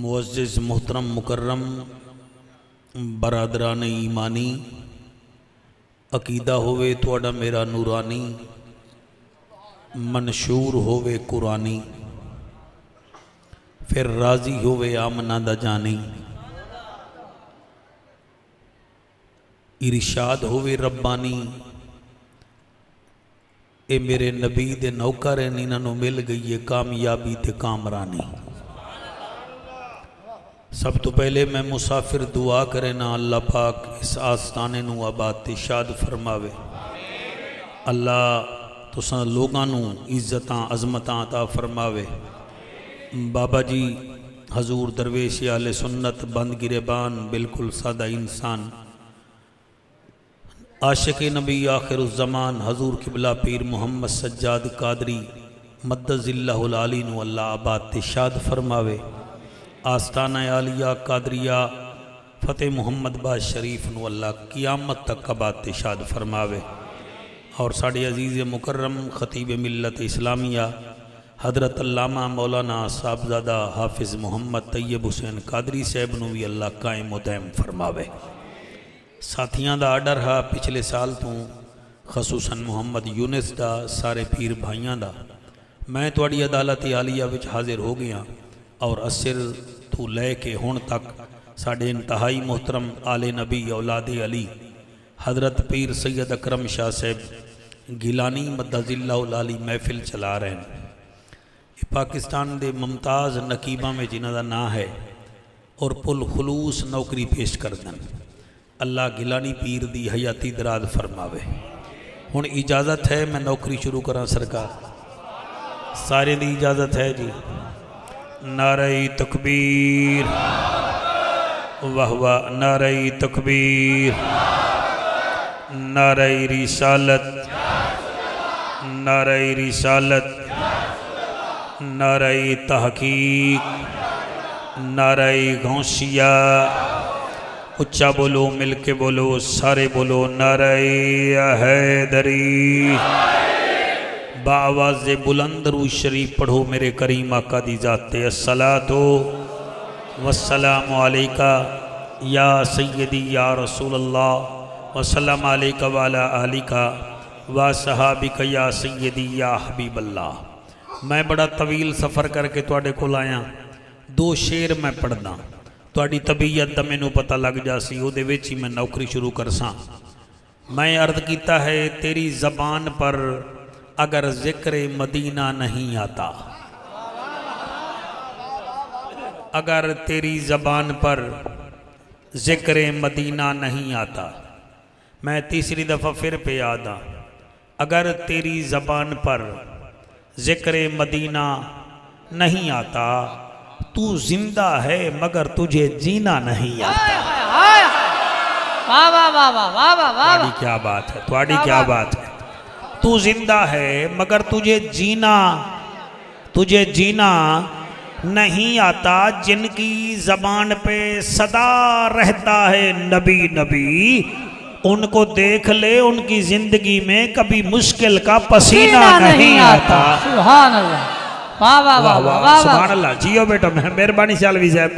معزز محترم مکرم برادران ایمانی، عقیدہ ہوئے تھوڑا میرا نورانی، منشور ہوئے قرآنی، پھر راضی ہوئے آمنہ دا جانی، ارشاد ہوئے ربانی، اے میرے نبی دے نوکر ہیں، انہوں مل گئی ہے کامیابی تے کامرانی۔ سب تو پہلے میں مسافر دعا کرے نا اللہ پاک اس آستانے نو آباد تے شاد فرماوے۔ اللہ تساں لوگاں نو عزتاں عظمتاں عطا فرماوے۔ بابا جی حضور درویش اہل سنت بند گریبان بالکل سادہ انسان، عاشق نبی آخر الزمان حضور قبلہ پیر محمد سجاد قادری مدد اللہ العالی نو اللہ آباد تے شاد فرماوے۔ آستانہ عالیہ قادریہ فتح محمد باز شریف نو اللہ قیامت تک آباد تے شاد فرماوے۔ اور ساڑے عزیز مکرم خطیب ملت اسلامیہ حضرت علامہ مولانا صاحبزادہ حافظ محمد طیب حسین قادری صاحب نو بھی اللہ قائم و دائم فرماوے۔ ساتھیاں دا آڈر ہا پچھلے سال تو خصوصاً محمد یونس دا سارے پیر بھائیاں دا میں توڑی عدالت عالیہ وچ حاضر ہو گیا، اور اثر تو لے کے ہون تک ساڑے انتہائی محترم آل نبی اولاد علی حضرت پیر سید اکرم شاہ صاحب گیلانی مدد اللہ العالی محفل چلا رہے ہیں۔ پاکستان دے ممتاز نقیبہ میں جنہ دا نا ہے اور پل خلوص نوکری پیش کر دن۔ اللہ گیلانی پیر دی حیاتی دراد فرماوے۔ ہن اجازت ہے میں نوکری شروع کرا سرکار؟ سارے دی اجازت ہے جی؟ نعرہ تکبیر، واہ واہ، نعرہ تکبیر، نعرہ رسالت، نعرہ رسالت، نعرہ تحقیق، نعرہ غوثیہ، اچھا بولو، مل کے بولو، سارے بولو، نعرہ حیدری۔ بآواز بلند رو شریف پڑھو میرے کریم آقا دی ذات، الصلاۃ والسلام علیکہ یا سیدی یا رسول اللہ، وسلام علیکہ وعلا آلکہ و صحابکہ یا سیدی یا حبیب اللہ۔ میں بڑا طویل سفر کر کے توڑے کو لایا، دو شیر میں پڑھنا، توڑی طبیعت دا میں نو پتہ لگ جاسی، او دے ویچی میں نوکری شروع کرساں۔ میں عرض کیتا ہے تیری زبان پر اگر ذکر مدینہ نہیں آتا، اگر تیری زبان پر ذکر مدینہ نہیں آتا، میں تیسری دفعہ پھر پہ آدھا، اگر تیری زبان پر ذکر مدینہ نہیں آتا، تو زندہ ہے مگر تجھے جینا نہیں آتا۔ تواڈی کیا بات ہے، تواڈی کیا بات ہے؟ تو زندہ ہے مگر تجھے جینا نہیں آتا، جن کی زبان پہ صدا رہتا ہے نبی نبی، ان کو دیکھ لے ان کی زندگی میں کبھی مشکل کا پسینہ نہیں آتا۔ سبحان اللہ، واہ واہ واہ واہ، سبحان اللہ، جیو بیٹا مہربانی سیالوی صاحب۔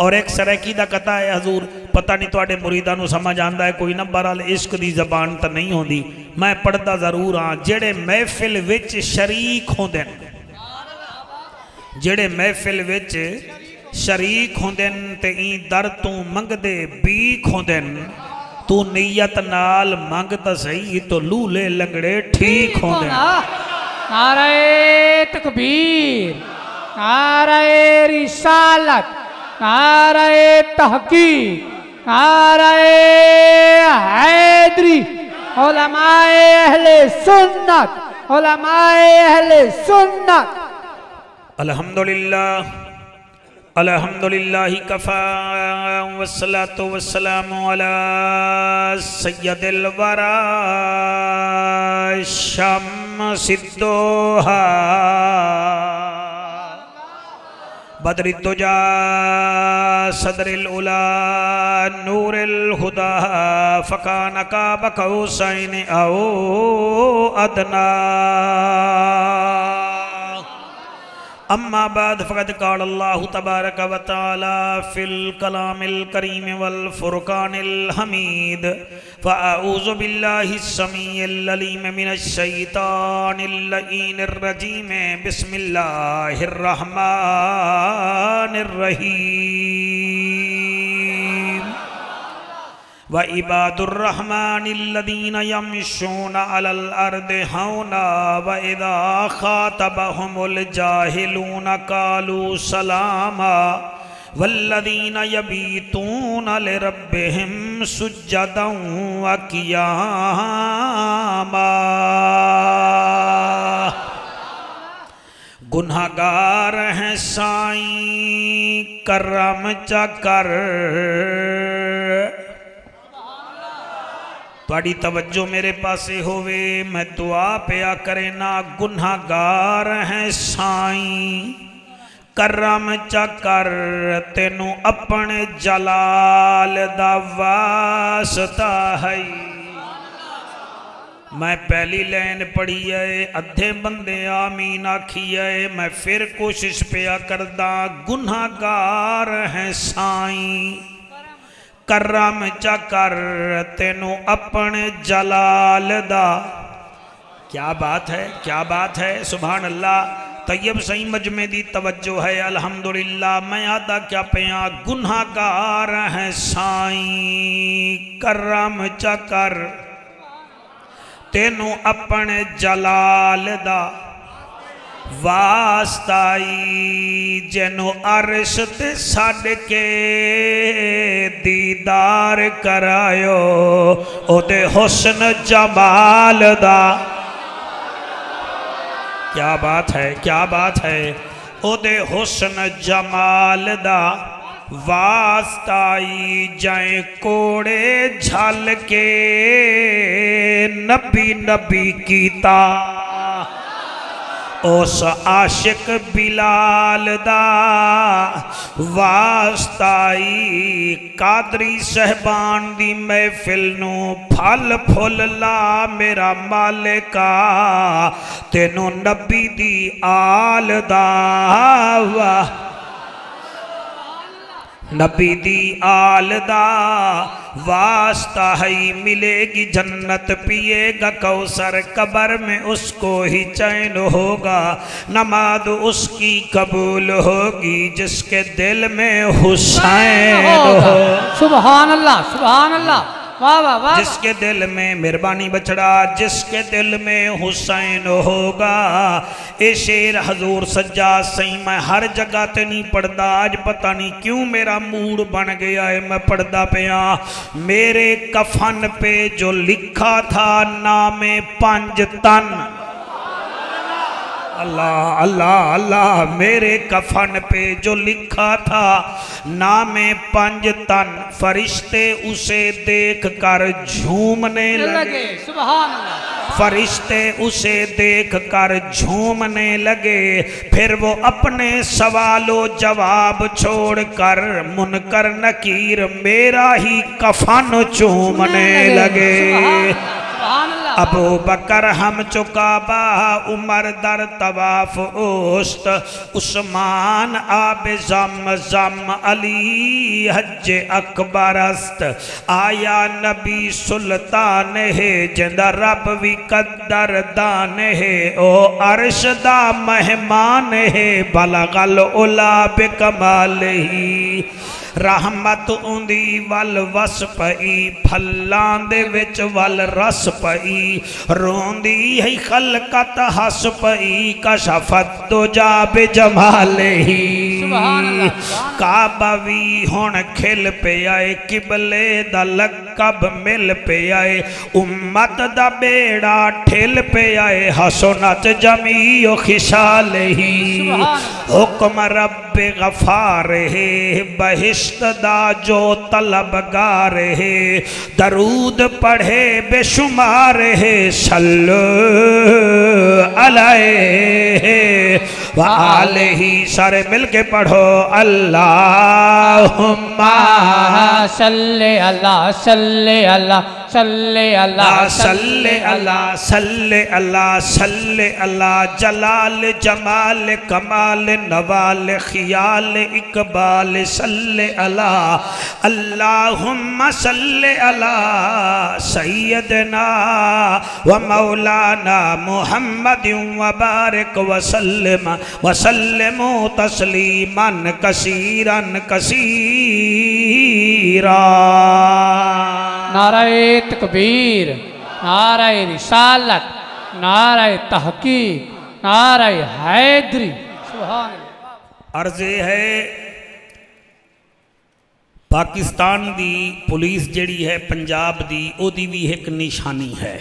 اور ایک سرائکی دا کتا ہے حضور، پتہ نہیں توڑے مریدانو سمجھ آندہ ہے کوئی نہ، بہرحال عشق دی زبان تا نہیں ہوندی، میں پڑھدا ضرور ہاں۔ جڑے محفل وچ شریک ہوندن، جڑے محفل وچ شریک ہوندن تے این در تو منگ دے بیک ہوندن، تو نیت نال منگتا صحیح تو لولے لنگڑے ٹھیک ہوندن۔ نعرہ تکبیر، نعرہ رسالت، نعرہ تحقیق، نعرہ حیدری، علماء اہل سنت، علماء اہل سنت۔ الحمدللہ، الحمدللہ کفا والصلاة والسلام علی سید الورا شمس الدوحا بدر الدجا صدر الأولى نور الہدا فکان قاب قوسین او ادنا اما بعد فقد قال اللہ تبارک و تعالی فی الکلام الکریم والفرقان الحمید فاعوذ باللہ السمیع العلیم من الشیطان اللعین الرجیم بسم اللہ الرحمن الرحیم وعباد الرحمن الذين يمشون على الأرض هونا وإذا خاطبهم الجاهلون قالوا سلاما والذين يبيتون لربهم سجدا وقياما گناہگار ہیں سائیں کرم چکر تواڈی توجہ میرے پاسے ہوئے میں دعا پیا کرے نا گناہگار ہیں سائیں کرم چکر تینوں اپنے جلال دا واسطہ ہے میں پہلی لین پڑھی ہے ادھے بندے آمین آکھی ہے میں پھر کوشش پیا کردہ گناہگار ہیں سائیں کرم چکر تینوں اپنے جلال دا کیا بات ہے سبحان اللہ طیب صحیح مجمع دی توجہ ہے الحمدللہ میں آدھا کیا پیاں گناہگار ہیں سائیں کرم چکر تینوں اپنے جلال دا واسطائی جنو عرش تے ساڑھ کے دیدار کرایو او دے حسن جمال دا کیا بات ہے او دے حسن جمال دا واسطائی جائیں کوڑے جھال کے نبی کیتا اس عاشق بلال دا واسطائی قادری صحبان دی محفل نو پھل پھل لا میرا مالکا تینوں نبی دی آل دا نبی دی آل دا واسطہ ہی ملے گی جنت پیے گا کوثر قبر میں اس کو ہی چین ہوگا نماز اس کی قبول ہوگی جس کے دل میں حسین ہو سبحان اللہ سبحان اللہ واہ واہ واہ جس کے دل میں مہربانی بچڑا جس کے دل میں حسین ہوگا اے شیر حضور سجاد سہی میں ہر جگہ تے نہیں پڑھدا آج پتہ نہیں کیوں میرا موڈ بن گیا ہے میں پڑھدا پیا میرے کفن پہ جو لکھا تھا نام 5 تن اللہ اللہ اللہ میرے کفن پہ جو لکھا تھا نام 5 تن فرشتے اسے دیکھ کر جھومنے لگے سبحان اللہ فرشتے اسے دیکھ کر جھومنے لگے پھر وہ اپنے سوال و جواب چھوڑ کر منکر نکیر میرا ہی کفن چومنے لگے ابو بکر ہم چکابہ عمر در طواف اوست عثمان آب زمزم علی حج اکبر است آیا نبی سلطان ہے جند رب وی قدر دان ہے او عرش دا مہمان ہے بلغ العلا بکمال ہی رحمت اندی وال وس پئی پھلان دے وچ وال رس پئی روندی ہے خلقت حس پئی کشفت دو جا بجمال ہی کعبہ وی ہون کھل پہ آئے قبلے دا لقب مل پہ آئے امت دا بیڑا ٹھل پہ آئے حسنت جمیع خشال ہی حکم رب غفار ہے بہشت دا جو طلبگار ہے درود پڑھے بے شمار ہے صلو علیہ وآلہ سارے مل کے پڑھو اللہم صلی اللہ صلی اللہ صلی اللہ صلی اللہ صلی اللہ جلال جمال کمال نوال خیال اقبال صلی اللہ اللہم صلی اللہ سیدنا و مولانا محمد وبارک وسلم تسلیما کثیرا کثیرا نعرہ تکبیر، نعرہ رسالت، نعرہ تحقیق، نعرہ حیدری، سبحان اللہ۔ عرض ہے پاکستان دی پولیس جڑی ہے پنجاب دی او دی بھی ایک نشانی ہے،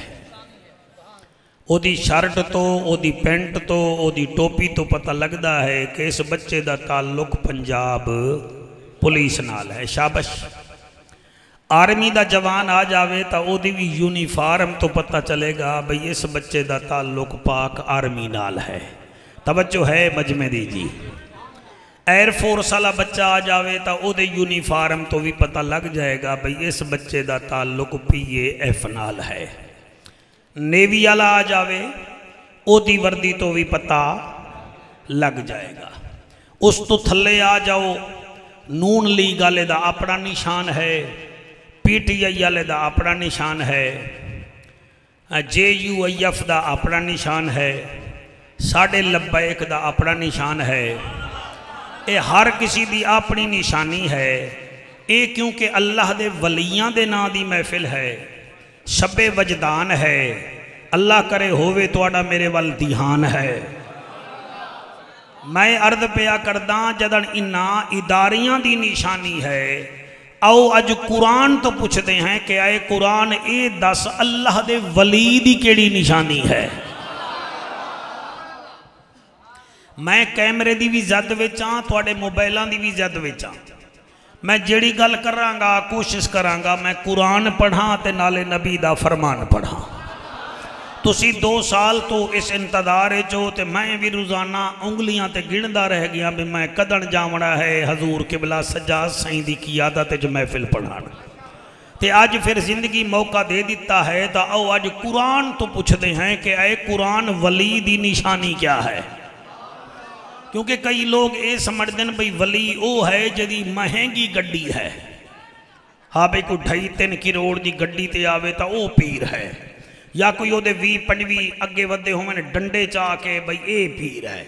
او دی شرٹ تو او دی پینٹ تو او دی ٹوپی تو پتہ لگدا ہے کہ اس بچے دا تعلق پنجاب پولیس نال ہے۔ شابش، آرمی دا جوان آ جاوے تا او دی بھی یونیفارم تو پتہ چلے گا بھئی اس بچے دا تعلق پاک آرمی نال ہے۔ توجہ ہے مجمع دی جی، ایئر فورس والا بچہ آ جاوے تا او دے یونیفارم تو بھی پتہ لگ جائے گا بھئی اس بچے دا تعلق PAF نال ہے۔ نیوی والا آ جاوے او دی وردی تو بھی پتہ لگ جائے گا۔ اس تو تھلے آ جاؤ، نون لیگ والے دا اپنا نشان ہے، PTI والے دا اپنا نشان ہے، JUIF دا اپنا نشان ہے، ساڑھے لبیک دا اپنا نشان ہے۔ اے ہر کسی دی اپنی نشانی ہے۔ اے کیونکہ اللہ دے ولیاں دے نا دی محفل ہے، شب وجدان ہے، اللہ کرے ہووے توڑا میرے وال دیہان ہے۔ میں عرض پیا کرداں جدن انہا اداریاں دی نشانی ہے، او اج قرآن تو پوچھتے ہیں کہ اے قرآن اے دس اللہ دے ولی دی کیڑی نشانی ہے۔ میں کیمرے دی بھی زد وچاں، توڑے موبائلان دی بھی زد وچاں، میں جڑی گل کرانگا کوشش کرانگا میں قرآن پڑھاں تے نالے نبی دا فرمان پڑھاں۔ تسی 2 سال تو اس انتظار جو تے میں بھی روزانہ انگلیاں تے گندا رہ گیا بھی میں قدن جامڑا ہے حضور قبلہ سجاد سائیں دی قیادت جو محفل پڑھانا تے آج پھر زندگی موقع دے دیتا ہے تا او آج قرآن تو پوچھتے ہیں کہ اے قرآن ولی دی نشانی کیا ہے؟ کیونکہ کئی لوگ اے سمجھ دیں بھئی ولی او ہے جدی مہنگی گڈی ہے، ہاں بھئی کو 2.5-3 کروڑ دی گڈی تے آوے تا او پیر ہے، یا کوئی او دے 20-25 اگے ودے ہوئے ڈنڈے چاہ کے بھئی اے پیر ہے،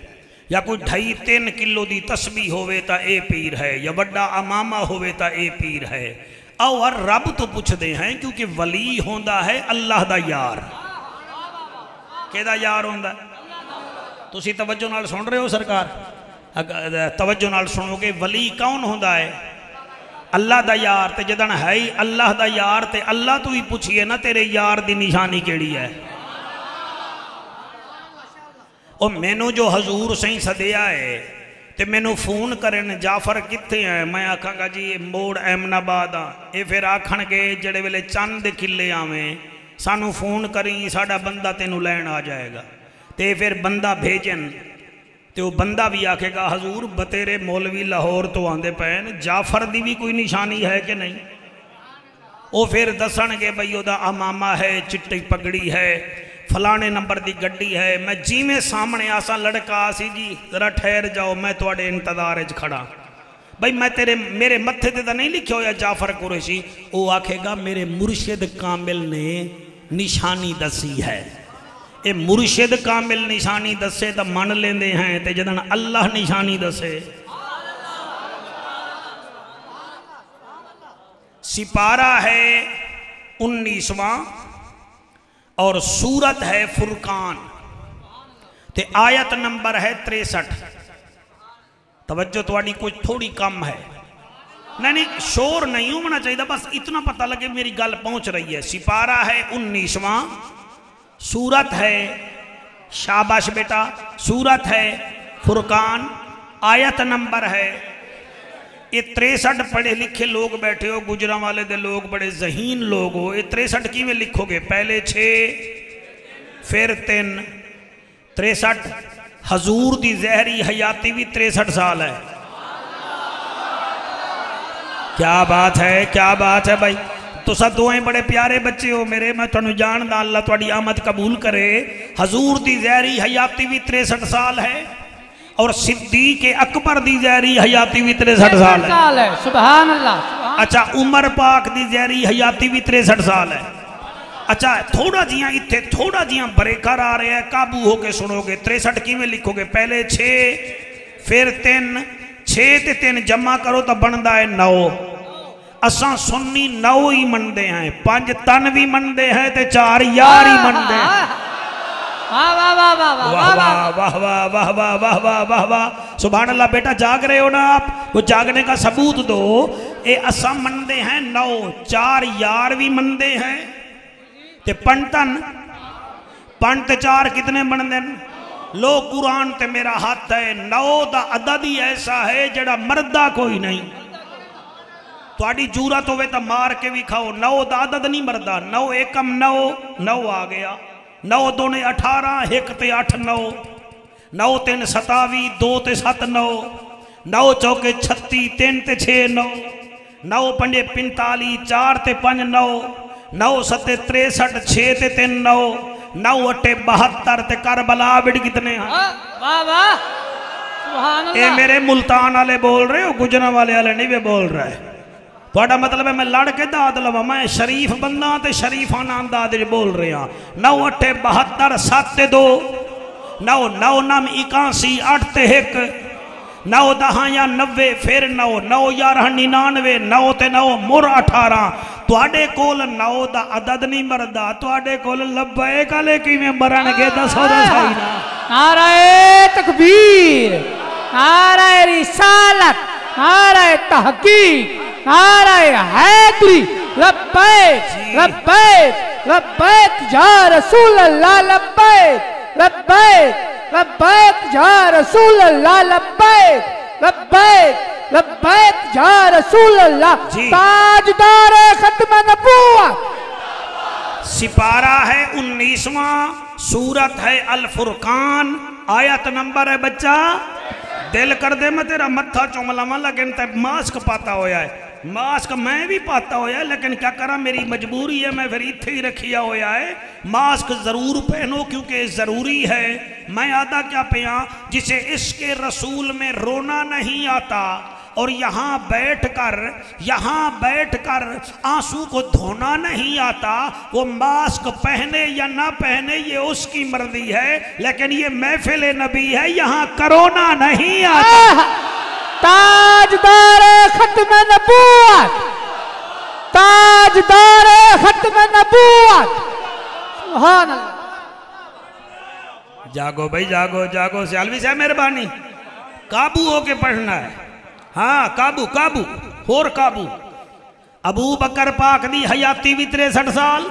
یا کوئی 2.5-3 کلو دی تسبیح ہوئے تا اے پیر ہے، یا وڈا امامہ ہوئے تا اے پیر ہے۔ او ہر رب تو پوچھتے ہیں کیونکہ ولی ہوندہ ہے اللہ دا یار۔ کہ دا یار ہوندہ ہے؟ تسی توجہ نال سن رہے ہو سرکار؟ توجہ نال سنو گے ولی کون ہوندہ ہے؟ اللہ دا یار۔ تے جدن ہے ہی اللہ دا یار تے اللہ تو ہی پوچھئے نا تیرے یار دی نشانی کیڑی ہے؟ اور مینو جو حضور سہیں صدیہ ہے تے مینو فون کرن جعفر کتے ہیں، میں آکھاں گا جی موڑ ایمن آباد آ، اے پھر آکھن کے جڑے ویلے چند کلے آویں سانو فون کریں ساڑا بندہ تینو لین آ جائے گا، تے پھر بندہ بھیجن تے وہ بندہ بھی آکھے گا حضور بتیرے مولوی لاہور تو آندے پہن جعفر دی بھی کوئی نشانی ہے کہ نہیں؟ وہ پھر دسن گے بھئی او دا امامہ ہے، چٹی پگڑی ہے، فلانے نمبر دی گڈی ہے۔ میں جی میں سامنے آسا لڑکا آسی جی ذرا ٹھہر جاؤ میں توڑے انتظار اچ کھڑا، بھئی میں میرے متھے تے نہیں لکھے ہو یا جعفر قریشی، وہ آکھے گا میرے مرشد کامل نے نشانی دسی ہے۔ اے مرشد کامل نشانی دسے تا من لیندے ہیں تے جدن اللہ نشانی دسے۔ سپارہ ہے 19واں اور سورت ہے فرقان تے آیت نمبر ہے 63۔ توجہ تواڈی کچھ تھوڑی کم ہے، نہیں شور نہیں ہونا چاہیے، بس اتنا پتہ لگے میری گل پہنچ رہی ہے۔ سپارہ ہے 19واں، سورت ہے شاباش بیٹا، سورت ہے فرقان، آیت نمبر ہے یہ 63۔ پڑھے لکھے لوگ بیٹھے ہو، گجراں والے دے لوگ بڑے ذہین لوگ ہو، یہ 63 کی میں لکھو گے؟ پہلے 6 پھر 3 63۔ حضور دی زہری حیاتی بھی 63 سال ہے۔ کیا بات ہے، کیا بات ہے بھائی، تو سا دوئیں بڑے پیارے بچے ہو میرے، میں تنو جان دا اللہ تواڈی آمد قبول کرے۔ حضور دی ظاہری حیاتی بھی 63 سال ہے اور صدیق اکبر دی ظاہری حیاتی بھی 63 سال ہے۔ سبحان اللہ۔ اچھا عمر پاک دی ظاہری حیاتی بھی 63 سال ہے۔ اچھا تھوڑا جیاں اتھے تھوڑا جیاں بریکر آ رہے ہیں، قابو ہو کے سنو گے۔ 63 کی میں لکھو گے، پہلے 6 پھر 3، 6 تے 3 جمع کرو تو بندہ ہے 9۔ اساں سنی 9 ہی مندے ہیں، 5 تن بھی مندے ہیں تے 4 یار ہی مندے ہیں۔ واہ واہ واہ واہ واہ واہ واہ واہ واہ واہ واہ واہ واہ واہ سبحان اللہ۔ بیٹا جاگ رہے ہو نا آپ؟ وہ جاگنے کا ثبوت دو۔ اے اساں مندے ہیں 9، 4 یار بھی مندے ہیں تے پنٹن، پنٹ 4 کتنے مندے ہیں؟ لو قرآن تے میرا ہاتھ ہے، 9 دا عدد ہی ایسا ہے جڑا مردہ کوئی نہیں۔ تو آڑی جورت ہوئے تا مار کے بھی کھاؤ، 9 دا عدد نہیں مردہ۔ 9 ایکم 9، 9 آ گیا۔ 9 دونے 18، 1 تے 8 9، 9 3 27، 2 تے 7 9، 9 چوکے 36، 3 تے 6 9، 9 5 45، 4 تے 5 9، 9 7 63، 6 تے 3 9، 9 8 72 تے کربلا بڑ کتنے ہیں؟ واہ واہ سبحان اللہ۔ اے میرے ملتان والے بول رہے ہو، گجرا والے نہیں بھی بول رہے۔ تھوڑا مطلب ہے میں لڑ کے داد لوا، میں شریف بندہ تے شریفانہ انداز بول رہے ہیں۔ 9 8 72، 7 2، 9 9 9 81، 8 تے 1، 9 10 یا 90، پھر 9 9 11 99، 9 تے 9 مر 18۔ تواڈے کول 9 دا عدد نہیں مردہ، تواڈے کول لبیک علیہ کی میں مرن کے 10 دا سائنہ۔ نعرہ تکبیر، نعرہ رسالت، نعرہ تحقیق، نعرہ حیدری، لبیک لبیک لبیک یا رسول اللہ، لبیک لبیک لبیک یا رسول اللہ، لبیک لبیک لبیک یا رسول اللہ۔ تاجدار ختم نبوت۔ سپارہ ہے 19واں، سورت ہے الفرقان، آیت نمبر ہے بچہ۔ دل کر دے میں تیرا متھا چوملاما، لیکن تے ماسک پاتا ہویا ہے، ماسک میں بھی پاتا ہویا ہے، لیکن کیا کرا میری مجبوری ہے، میں پھر اتھے ہی رکھیا ہویا ہے۔ ماسک ضرور پہنو کیونکر ضروری ہے۔ میں آدھا کیا پہاں، جسے عشق رسول میں رونا نہیں آتا اور یہاں بیٹھ کر آنسو کو دھونا نہیں آتا، وہ ماسک پہنے یا نہ پہنے یہ اس کی مرضی ہے، لیکن یہ محفل نبی ہے، یہاں کرونا نہیں آتا۔ تاجدار ختم نبوت، تاجدار ختم نبوت، سبحان اللہ۔ جاگو بھائی جاگو جاگو، سیالوی سے مہربانی، قابو ہو کے پڑھنا ہے۔ ہاں قابو قابو اور قابو۔ ابو بکر پاک دی حیاتی بھی 63 سال،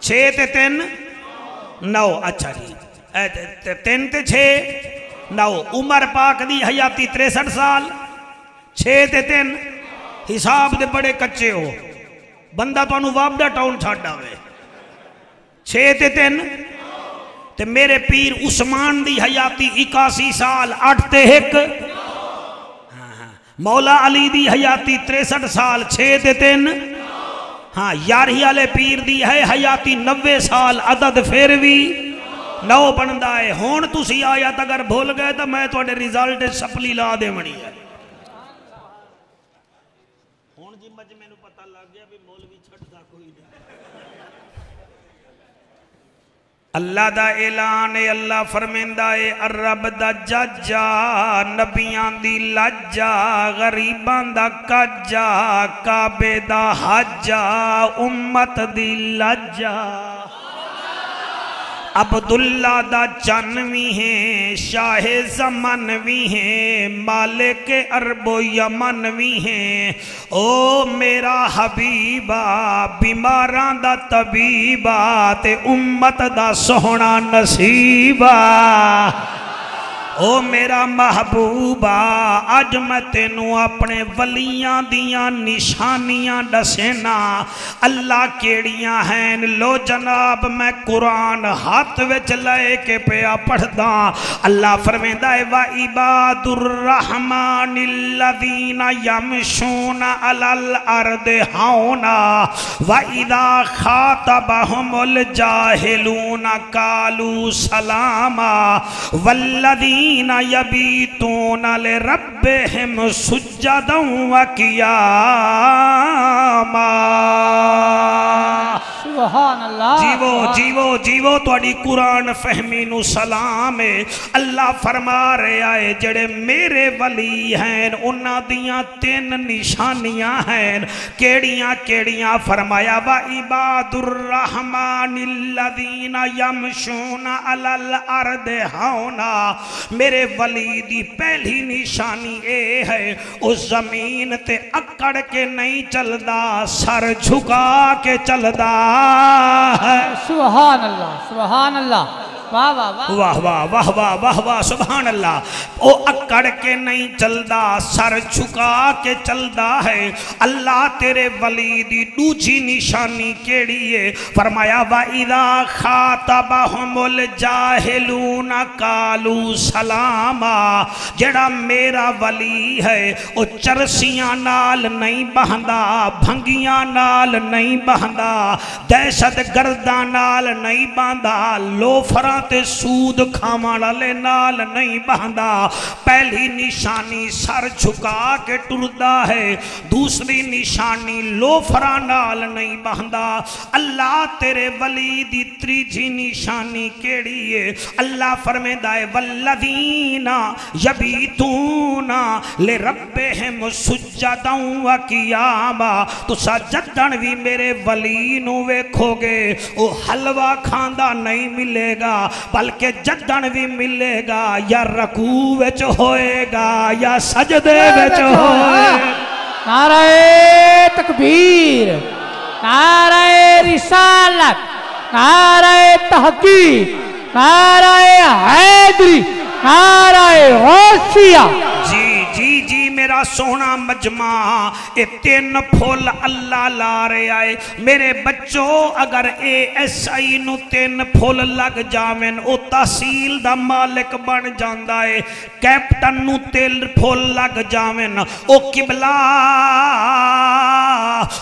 6 تے 3 9، اچھا جی 3 تے 6 9۔ عمر پاک دی حیاتی 63 سال، 6 تے 3۔ حساب دے بڑے کچے ہو، بندہ تو انہوں وابدہ ٹاؤن چھاڑا ہوئے۔ 6 تے 3 تے میرے پیر عثمان دی حیاتی 81 سال، 8 تے 1۔ مولا علی دی حیاتی 63 سال، 6 تے 3۔ ہاں یارہی والے پیر دی ہے حیاتی 90 سال، عدد پھر بھی 9 بندہ ہے۔ ہون تسی آیت اگر بھول گئے تو میں توڑے ریزالٹ سپلی لا دے منی ہے۔ ہون جی مجمع نو پتہ لگ گیا بھی مولوی چھٹ دا کوئی نہیں۔ اللہ دا اعلان ہے، اللہ فرمیندہ ہے، الرب دا ججا، نبیان دی لجا، غریبان دا کجا، کعبے دا حجا، امت دی لجا۔ عبداللہ دا چنوی ہیں، شاہ زمن بھی ہیں، مالک عرب و یمن بھی ہیں۔ او میرا حبیبہ، بیماران دا طبیبہ، تے امت دا سوہنا نصیبہ۔ او میرا محبوبہ اج میں تینوں اپنے ولیاں دیاں نشانیاں دسینا اللہ کیڑیاں ہیں لو جناب میں قرآن ہاتھ وچ لے کے پیا پڑھدا اللہ فرمیندہ ہے وَعِبَادُ الرَّحْمَنِ الَّذِينَ يَمْشُونَ عَلَى الْأَرْضِ هَوْنًا وَإِذَا خَاطَبَهُمُ الْجَاهِلُونَ قَالُوا سَلَامًا وَالَّذِينَ يَبِيتُونَ لِرَبِّهِمْ سُجَّدًا وَقِيَامًا سبحان اللہ جیوو جیوو جیوو توڑی قرآن فہمی نو سلام ہے اللہ فرما رہے آئے جڑے میرے ولی ہیں انہاں دیاں تین نشانیاں ہیں کیڑیاں کیڑیاں فرمایا وَعِبَادُ الرَّحْمَنِ الَّذِينَ يَمْشُونَ عَلَى الْأَرْضِ هَوْنًا میرے ولی دی پہلی نشانی اے ہے اس زمین تے اکڑ کے نہیں چلدا سر جھکا کے چلدا سبحان اللہ سبحان اللہ واہ واہ واہ واہ واہ واہ واہ واہ واہ سبحان اللہ او اکڑ کے نہیں چلدا سر جھکا کے چلدا ہے اللہ تیرے ولی دی دوجی نشانی کیڑی ہے فرمایا وَإِذَا خَاطَبَهُمُ الْجَاهِلُونَ قَالُوا سَلَامًا جڑا میرا ولی ہے او چرسیاں نال نہیں بہندا بھنگیاں نال نہیں بہندا دہشت گرداں نال نہیں بہندا لوفراں تے سود کھاواں لے نال نہیں بہندا پہلی نشانی سر جھکا کے ٹردا ہے دوسری نشانی لوفراں نال نہیں بہندا اللہ تیرے ولی دی تریجی نشانی کیڑی ہے اللہ فرمیندہ ہے والذین یبیتون لربہم سجداً وقیاما تو سجدن بھی میرے ولی نو ویکھو گے او حلوہ کھاندہ نہیں ملے گا بلکہ جدن بھی ملے گا یا رکوع وچ ہوئے گا یا سجدے وچ ہوئے گا نعرہ تکبیر نعرہ رسالت نعرہ تحقیق نعرہ حیدری نعرہ غوثیہ جی جی جی میرا سونا مجمع اے تین پھول اللہ لا رہے آئے میرے بچوں اگر اے ایس آئی نو تین پھول لگ جامن او تحصیل دا مالک بن جاندہ ہے کیپٹن نو تین پھول لگ جامن او قبلہ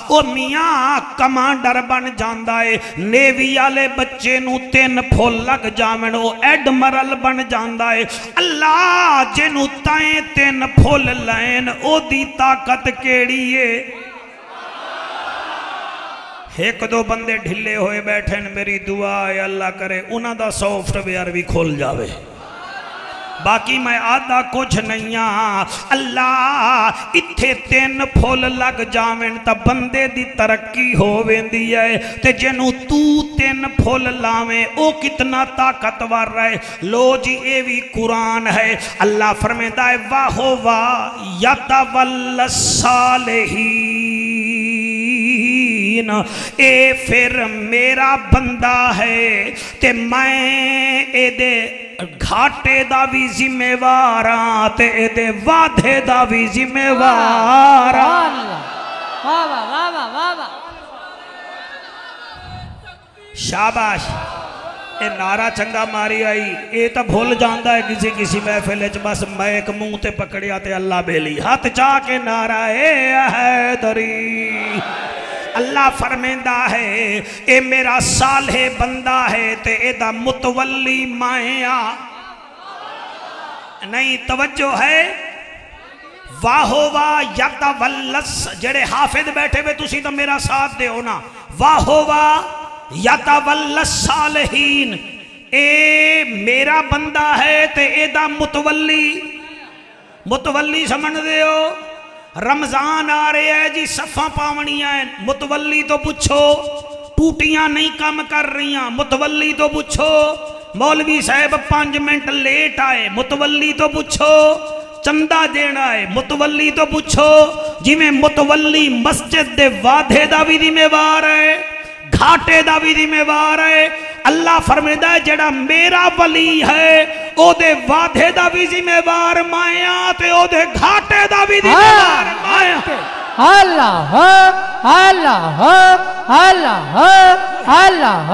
او میاں کمانڈر بن جاندہ ہے نیوی آلے بچے نو تین پھول لگ جامن او ایڈمرل بن جاندہ ہے اللہ جنو تائیں تین پھول لائن او دی طاقت کیڑی ہے ایک دو بندے ڈھلے ہوئے بیٹھیں میری دعا ہے اللہ کرے انہاں دا سافٹ ویئر بھی کھول جاوے باقی میں آدھا کچھ نہیں اللہ اتھے تین پھول لگ جاویں تا بندے دی ترقی ہو ویندی ہے تے جنو تو تین پھول لاویں او کتنا طاقتور رہے لو جی اے بھی قرآن ہے اللہ فرمیندہ ہے واہو واہ یتول الصالحین اے پھر میرا بندہ ہے تے میں اے دے گھاٹے دا بھی ذمہ واراں تے اے دے وعدے دا بھی ذمہ واراں واہ واہ واہ واہ واہ واہ شاباش اے نعرہ چنگا ماری آئی اے تا بھول جاندہ ہے کسی محفل ہے بس میں ایک منہ تے پکڑیا تے اللہ بیلی ہاتھ جا کے نعرہ اے حیدری اللہ فرمیندہ ہے اے میرا صالح بندہ ہے تے اے دا متولی مائیاں نہیں توجہ ہے واہو واہ یتولس جڑے حافظ بیٹھے ہوئے تسی تو میرا ساتھ دے ہونا واہو واہ یتولس صالحین اے میرا بندہ ہے تے اے دا متولی سمجھ دے ہو رمضان آ رہے ہیں جی صفحہ پاونیاں ہیں متولی تو پوچھو ٹوٹیاں نہیں کام کر رہی ہیں متولی تو پوچھو مولوی صاحب 5 منٹ لیٹ آئے متولی تو پوچھو چندہ دینا ہے متولی تو پوچھو جی میں متولی مسجد دے وعدے دا بھی ذمہ وار ہے گھاٹے دا بھی ذمہ وار ہے اللہ فرمیدہ ہے جڑا میرا ولی ہے او دے وعدے دا بھی ذمہ وار مایا تے او دے گھاٹے دا بھی ذمہ وار مایا اللہ اللہ اللہ اللہ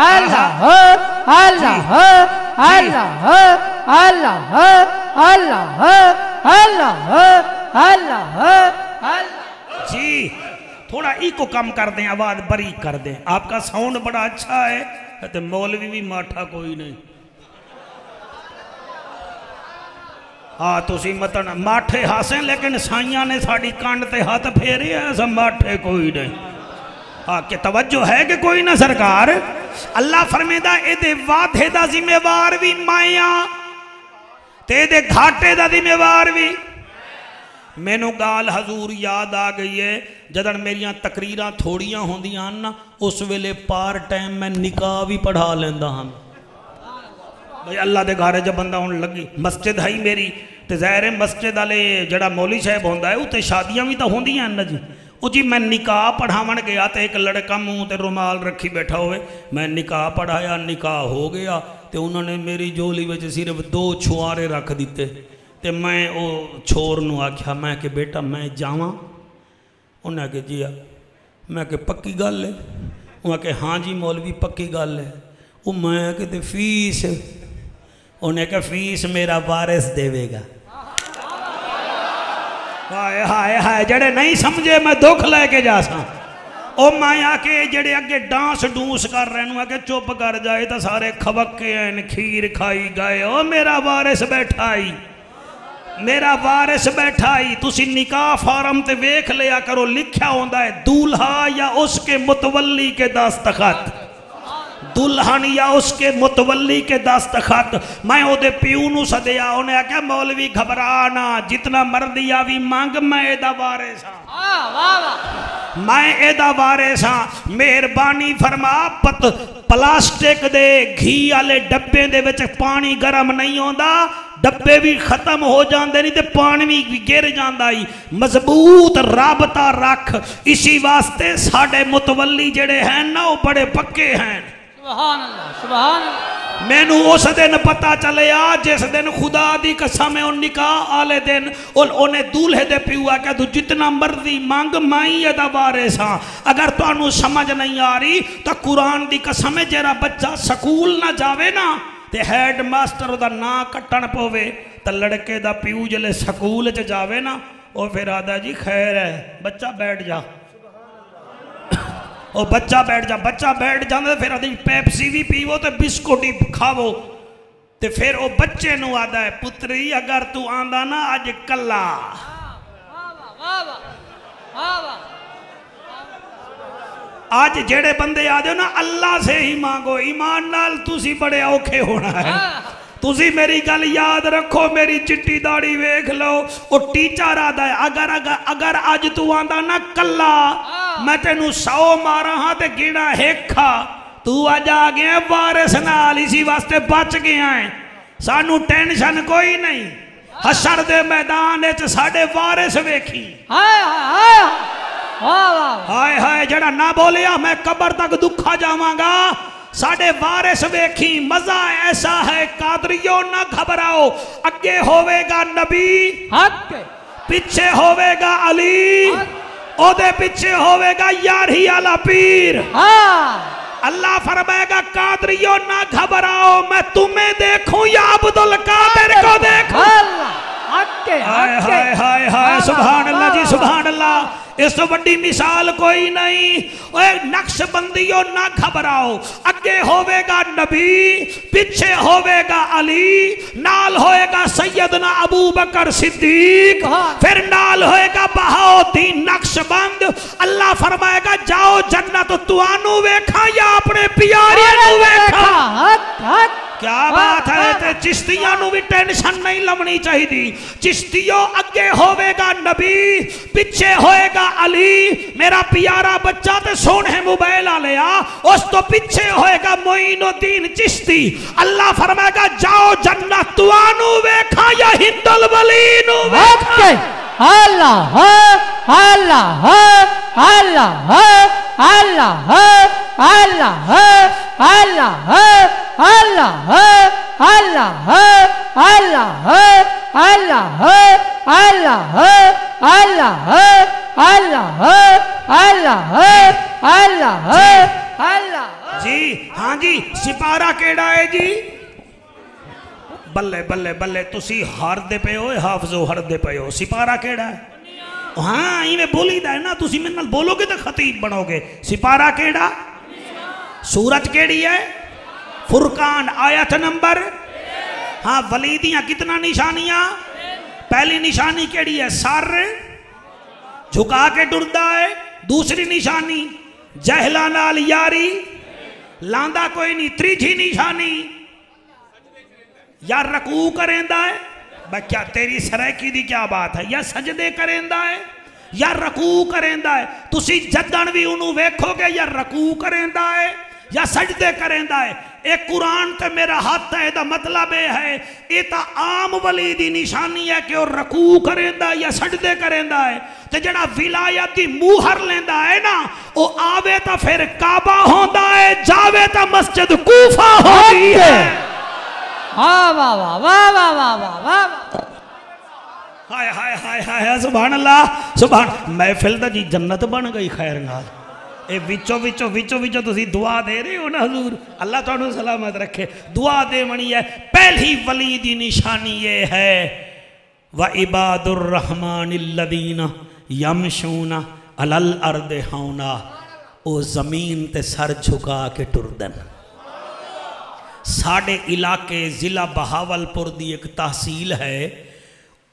اللہ اللہ اللہ اللہ اللہ اللہ اللہ جی تھوڑا ای کو کم کر دیں آواز باریک کر دیں آپ کا ساؤنڈ بڑا اچھا ہے تے مولوی بھی ماٹھا کوئی نہیں ہاں تسی مطلب ماٹھے ہاسیں لیکن سائیاں نے ساڑی کانڈ تے ہاتھ پھیرے ہیں ایسا ماٹھے کوئی نہیں ہاں کہ توجہ ہے کہ کوئی نہ سرکار اللہ فرمیدہ اے دے وعدے دا ذمہ وار بھی مائیاں تے دے گھاٹے دا ذمہ وار بھی میں نو گال حضور یاد آ گئی ہے جدن میریاں تقریراں تھوڑیاں ہوندیاں نا اس ویلے پار ٹائم میں نکاح بھی پڑھا لیندہ ہم بھئی اللہ دے گھارے جب بندہ ہون لگی مسجد ہے میری تے ظاہر مسجد والے جڑا مولی صاحب ہوندا ہے اوتے شادیاں بھی تو ہوندیاں نا جی او جی میں نکاح پڑھاون گیا تے ایک لڑکا منہ تے رومال رکھی بیٹھا ہوئے میں نکاح پڑھایا نکاح ہو گیا تے انہوں نے میری جولی وچ صرف 2 چھوارے رکھ دیتے تے میں او چھور نو آکھیا میں کہ بیٹا میں جاواں انہاں کہ جی میں کہ پکی گل ہے انہاں کہ ہاں جی مولوی پکی گل ہے او میں کہ تے فیس انہیں کہ فیس میرا وارث دے گا ہائے ہائے ہائے جڑے نہیں سمجھے میں دکھ لے کے جا سا او مایا کے جڑے اگے ڈانس ڈونس کر رہے ہیں کہ چپ کر جائے تا سارے کھوکے ہیں کھیر کھائی گئے او میرا وارث بیٹھائی میرا وارث بیٹھائی تسی نکاح فارم تے ویکھ لیا کرو لکھیا ہوندہ ہے دولہا یا اس کے متولی کے دستخط دلہن یا اس کے متولی کے دستخط میں او دے پیونو سدیا انہیں کہا مولوی گھبرانا جتنا مردی آوی مانگ میں ایدہ وارث ہاں میں ایدہ وارث ہاں مہربانی فرما پلاسٹک دے گھی آلے ڈبے دے وچ پانی گرم نہیں ہوندا ڈبے بھی ختم ہو جاندے نہیں تے پانی بھی گر جاندہ ہی مضبوط رابطہ رکھ اسی واسطے ساڑھے متولی جڑے ہیں نا وہ بڑے پکے ہیں سبحان اللہ سبحان اللہ میں نو اس دن پتا چلے آ جس دن خدا دی قسم ہے ان نکاح آلے دن انہیں دولہے دے پیوا کہ تو جتنا مرضی مانگ مائی ادا وارث ہاں اگر تو انہوں سمجھ نہیں آ رہی تو قرآن دی قسم ہے جیرا بچہ سکول نہ جاوے نا تے ہیڈ ماسٹر دا نا کٹن پوے تا لڑکے دا پیو جلے سکول چ جاوے نا او پھر آدھا جی خیر ہے بچہ بیٹھ جا او بچہ بیٹھ جاندے پھر آدھی پیپسی بھی پیو تے بسکوٹی کھاو تے پھر او بچے نو آدھا ہے پتری اگر تو آندہ نا آج کلا آج جڑے بندے آدھے نا اللہ سے ہی مانگو ایمان نال تُسی بڑے اوکھے ہونا ہے تُسی میری گل یاد رکھو میری چٹی داڑی ویکھ لو او ٹیچر آدھا ہے اگر آج تو آندہ نا کلا میں تینو 100 مارا ہاں تے گیڑا ہیکھا تو آج آگے ہیں وارث نال اسی واسطے بچ گیا ہیں سانو ٹینشن کوئی نہیں حشر دے میدان اچھ ساڑے وارث ویکھی ہائے ہائے جڑا نہ بولیا میں قبر تک دکھا جاواں گا ساڑے وارث ویکھی مزہ ایسا ہے قادریوں نہ گھبراؤ اگے ہوئے گا نبی پیچھے ہوئے گا علی او دے پیچھے ہوئے گا یارہی علا پیر اللہ فرمائے گا قادریوں نہ گھبراؤ میں تمہیں دیکھوں یا عبدالقادر کو دیکھوں ہائے ہائے ہائے ہائے سبحان اللہ جی سبحان اللہ اس تو بڑی مثال کوئی نہیں نقش بندیوں نہ گھبراؤ اگے ہوئے گا نبی پیچھے ہوئے گا علی نال ہوئے گا سیدنا ابو بکر صدیق پھر نال ہوئے گا بہاؤدین نقش بند اللہ فرمائے گا جاؤ جنت توانو ویکھا یا اپنے پیارے نو ویکھا کیا بات ہے تے چشتیاں نو بھی ٹینشن نہیں لمنی چاہی دی چشتیوں اگے ہوئے گا نبی پیچھے ہوئے گا علی میرا پیارا بچہ تے سونے موبائل آ لیا اس تو پیچھے ہوئے گا معین الدین چشتی اللہ فرمائے گا جاؤ جنت توانو ویکھا یا ہند الولینو ویکھا اللہ اللہ اللہ اللہ اللہ اللہ اللہ اللہ اللہ اللہ اللہ اللہ اللہ اللہ اللہ اللہ جی ہاں جی سپارہ کیڑا ہے جی بلے بلے بلے تسی ہار دے پہ ہو حافظو ہر دے پہ ہو سپارہ کیڑا ہے ہاں ہی میں بولی دا ہے نا تسی من بولو گے تو خطیب بنو گے سپارہ کیڑا سورج کیڑی ہے فرقان آیت نمبر ہاں ولیدیاں کتنا نشانیاں پہلی نشانی کیڑی ہے سر جھکا کے ڈردہ ہے دوسری نشانی جہلہ نال یاری لاندہ کوئی نہیں تریجھی نشانی یا رکوع کریں دا ہے بھائی کیا تیری سریکی دی کیا بات ہے یا سجدے کریں دا ہے یا رکوع کریں دا ہے تسی جدن بھی انہوں ویکھو گے یا رکوع کریں دا ہے یا سجدے کریں دا ہے ایک قرآن تے میرا ہاتھ ہے دا مطلب ہے یہ تا عام ولی دی نشانی ہے کہ وہ رکوع کریں دا یا سجدے کریں دا ہے تے جڑا ولایت دی موہر لیندہ ہے نا وہ آوے تا پھر کعبہ ہوندہ ہے جاوے تا مسجد کوفہ ہوندی ہے واہ واہ واہ واہ واہ واہ واہ ہائے ہائے ہائے ہائے سبحان اللہ سبحان محفل دا جی جنت بن گئی خیر نال اے وچو وچو وچو وچو تسی دعا دے رہے ہو نا حضور اللہ تعالیٰ سلامت رکھے دعا دے منی ہے پہلی ولی دی نشانی یہ ہے وَعِبَادُ الرَّحْمَنِ الَّذِينَ يَمْشُونَ عَلَى الْأَرْضِ هَوْنًا او زمین تے سر جھکا کے ٹردن ساڑھے علاقے ضلع بہاولپور دی ایک تحصیل ہے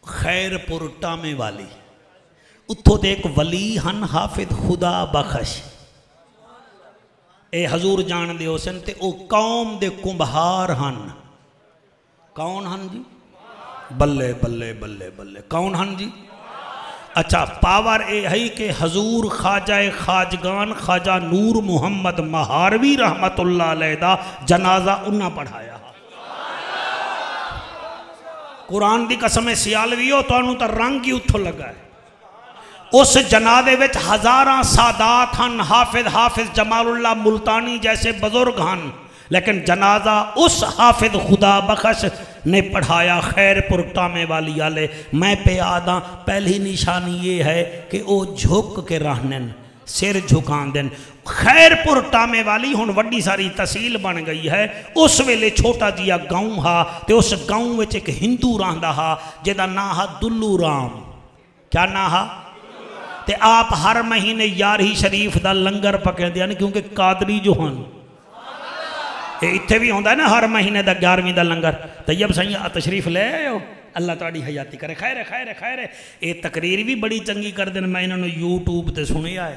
خیر پور ٹامے والی اتھو دے ایک ولی ہن حافظ خدا بخش اے حضور جان دے حسن تے او قوم دے کمبھار ہن کون ہن جی بلے بلے بلے بلے کون ہن جی اچھا پاور اے ہے کہ حضور خواجہ خواجگان خواجہ نور محمد مہاروی رحمت اللہ علیہ دا جنازہ انہا پڑھایا قرآن دی قسم سیالوی ہو تو انہوں تا رنگ ہی اتھو لگا ہے اس جنازے وچ ہزاراں سادات ہن حافظ جمال اللہ ملتانی جیسے بزرگ ہن لیکن جنازہ اس حافظ خدا بخش نے پڑھایا خیر پور ٹامے والی آلے میں پہ آدھا پہلی نشانی یہ ہے کہ او جھک کے رہنن سر جھکان دن خیر پور ٹامے والی ہن وڈی ساری تحصیل بن گئی ہے اس ویلے چھوٹا جیا گاؤں ہا تے اس گاؤں وچ ایک ہندو رہندا ہا جدا نا ہا دلو رام کیا نا ہا تے آپ ہر مہینے یارہی شریف دا لنگر پکیں دیا کیونکہ قادری جو ہن اتھے بھی ہوندہ ہے نا ہر مہینے دا 11ویں دا لنگر طیب سیاں تشریف لے آئے ہو اللہ تعالی حیاتی کرے خیر خیر خیر اے تقریر بھی بڑی چنگی کر دیں میں انہوں نے یوٹیوب تے سنے آئے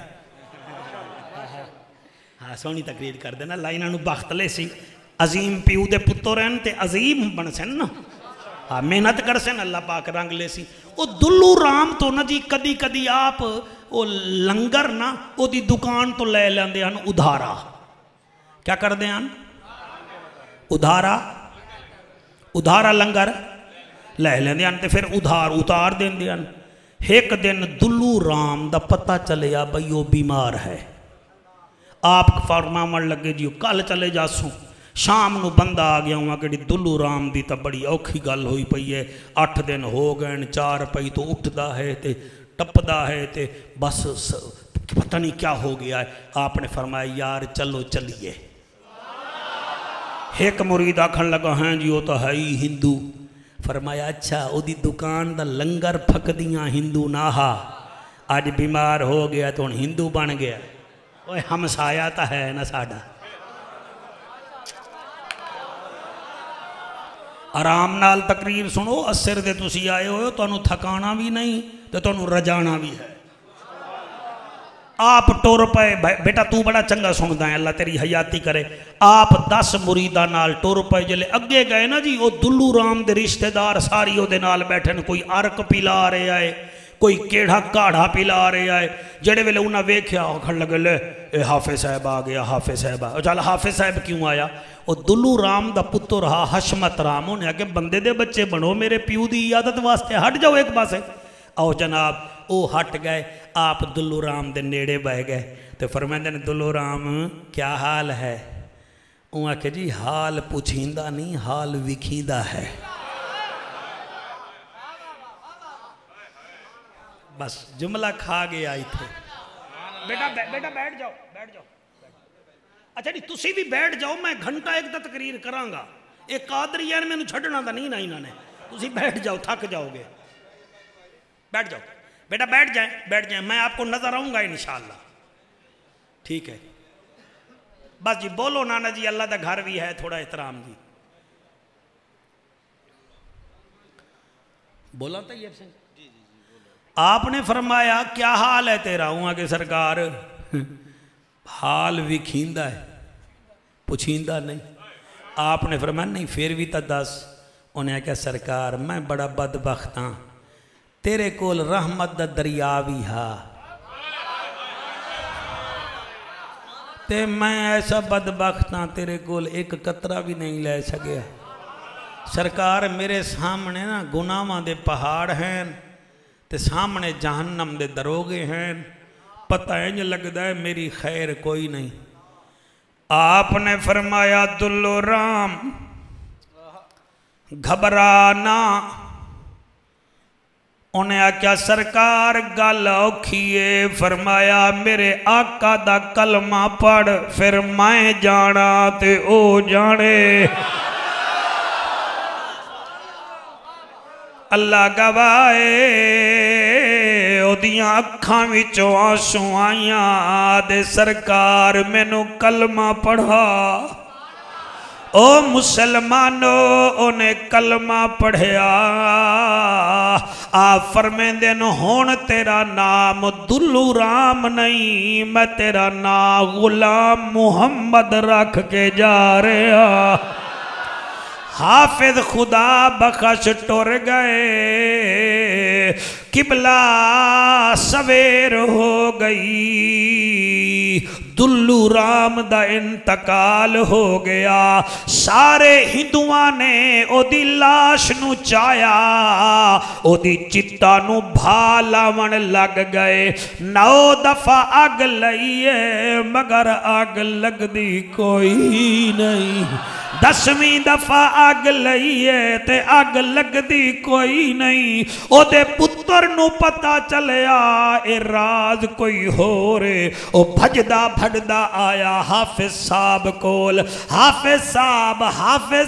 ہاں سونی تقریر کر دینا اللہ انہوں نے بخت لے سی عظیم پیو دے پتو رہن تے عظیم بن سن نا ہاں محنت کر سن اللہ پاک رنگ لے سی او دلو رام تو نا جی کدی کدی آپ او لنگر نا او دی دکان تو لے لیندے ہن ادھارا کیا کر دیں ہن ادھارا لنگر لے لیندے ہن تے پھر ادھار اتار دیں دے ہن ایک دن دلو رام دا پتہ چلے یا بھئی وہ بیمار ہے آپ فرماون لگے جیو کل چلے جاسوں شام نو بندہ آ گیا ہوں کہ دلو رام دی تا بڑی اوکھی گل ہوئی پئی ہے 8 دن ہو گئے 4 پئی تو اٹھدا ہے تے ٹپدا ہے تے بس پتہ نہیں کیا ہو گیا ہے آپ نے فرمایا یار چلو چلیے ایک مرید آکھن لگا ہیں جی وہ تو ہے ہی ہندو فرمایا اچھا او دی دکان دا لنگر پھک دیاں ہندو ناہا آج بیمار ہو گیا تو ہندو بن گیا اوہ ہم سایہ تا ہے نا ساڑا آرام نال تقریر سنو اسر دے تسی آئے ہوئے تو انہوں تھکانا بھی نہیں تو انہوں رجانا بھی ہے آپ ٹور پائے بیٹا تو بڑا چنگا سنگا ہے اللہ تیری حیاتی کرے آپ 10 مریدہ نال ٹور پائے جلے اگے گئے نا جی وہ دلو رام دے رشتہ دار ساری ہو دے نال بیٹھن کوئی عرق پلا رہے آئے کوئی کیڑا کاڑھا پلا رہے آئے جڑے ویلے انہاں ویکھیا کھڑ لگے لے اے حافظ صاحب آ گیا حافظ صاحب آ چل حافظ صاحب کیوں آیا وہ دلو رام دا پتر رہا حشمت رام ہونے کہ بندے دے بچے بنو میرے پیو دی عادت واسطے ہٹ جاؤ ایک پاسے آؤ جناب او ہٹ گئے آپ دلو رام دے نیڑے بہ گئے تو فرمائندے نے دلو رام کیا حال ہے وہ کہ جی حال پوچھیندہ نہیں حال وکھیندہ ہے بس جملہ کھا گیا آئی تھے بیٹا بیٹھ جاؤ اچھا جی تسی بھی بیٹھ جاؤ میں گھنٹہ ایک دا تقریر کرانگا ایک قادریان میں نے چھڑنا دا نہیں انہوں نے تسی بیٹھ جاؤ تھک جاؤ گے بیٹھ جاؤ بیٹا بیٹھ جائیں میں آپ کو نظر آؤں گا انشاءاللہ ٹھیک ہے بس جی بولو نانا جی اللہ دا گھر بھی ہے تھوڑا احترام جی بولا تھا یہ آپ نے فرمایا کیا حال ہے تیرا ہوں کہ سرکار حال بھی کھیندہ ہے پوچھیندہ نہیں آپ نے فرمایا نہیں پھر بھی تا دس انہیں کہا سرکار میں بڑا بدبخت ہاں تیرے کول رحمت دا دریا بھی ہا تے میں ایسا بدبخت ہاں تیرے کول ایک قطرہ بھی نہیں لے سکیا سرکار میرے سامنے نا گناہاں دے پہاڑ ہیں تے سامنے جہنم دے دروگے ہیں پتہ انج لگدا ہے میری خیر کوئی نہیں آپ نے فرمایا دلو رام گھبرانا انہیں آکیا سرکار گل اوکھیے فرمایا میرے آقا دا کلمہ پڑھ پھر میں جانا تے او جانے اللہ گوائے او دیاں اکھاں وچوں آنسو آئیاں دے سرکار مینوں کلمہ پڑھا او مسلمانو انہیں کلمہ پڑھیا آپ فرمیندے نو ہون تیرا نام دلو رام نہیں میں تیرا نام غلام محمد رکھ کے جا رہا حافظ خدا بخش ٹور گئے قبلہ سویر ہو گئی دلو رام دا انتقال ہو گیا سارے ہندوان نے او دی لاش نو چایا او دی چتا نو بھالاون لگ گئے 9 دفعہ آگ لئیے مگر آگ لگ دی کوئی نہیں 10ویں دفعہ آگ لئیے تے آگ لگ دی کوئی نہیں او دے پتر نو پتا چلیا اے راز کوئی ہو رے او بھجدہ بھجدہ آیا حافظ صاحب کول حافظ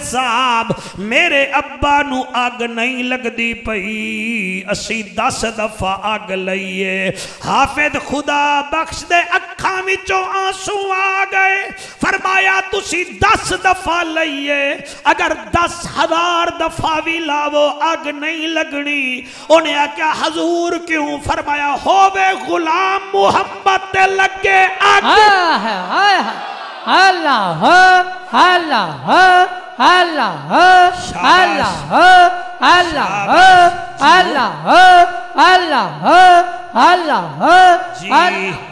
صاحب میرے ابا نو آگ نہیں لگ دی پئی اسی 10 دفعہ آگ لئیے حافظ خدا بخش دے اکھاں وچوں آنسو آ گئے فرمایا تسی 10 دفعہ لئیے اگر 10,000 دفعہ بھی لاو آگ نہیں لگنی انہیں کیا حضور کیوں فرمایا ہووے غلام محمد تے لگے آگ اللہ اللہ اللہ اللہ اللہ اللہ اللہ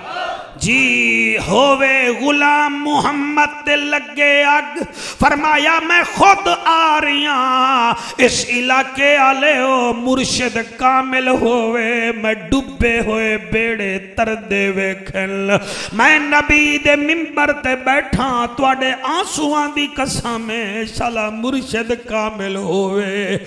جی ہووے غلام محمد تے لگے آگ فرمایا میں خود آ رہیاں اس علاقے آلے ہو مرشد کامل ہووے میں ڈبے ہوئے بیڑے تردے وے کھل میں نبی دے ممبر تے بیٹھا توڑے آنسوان دی قسمیں شالا مرشد کامل ہوئے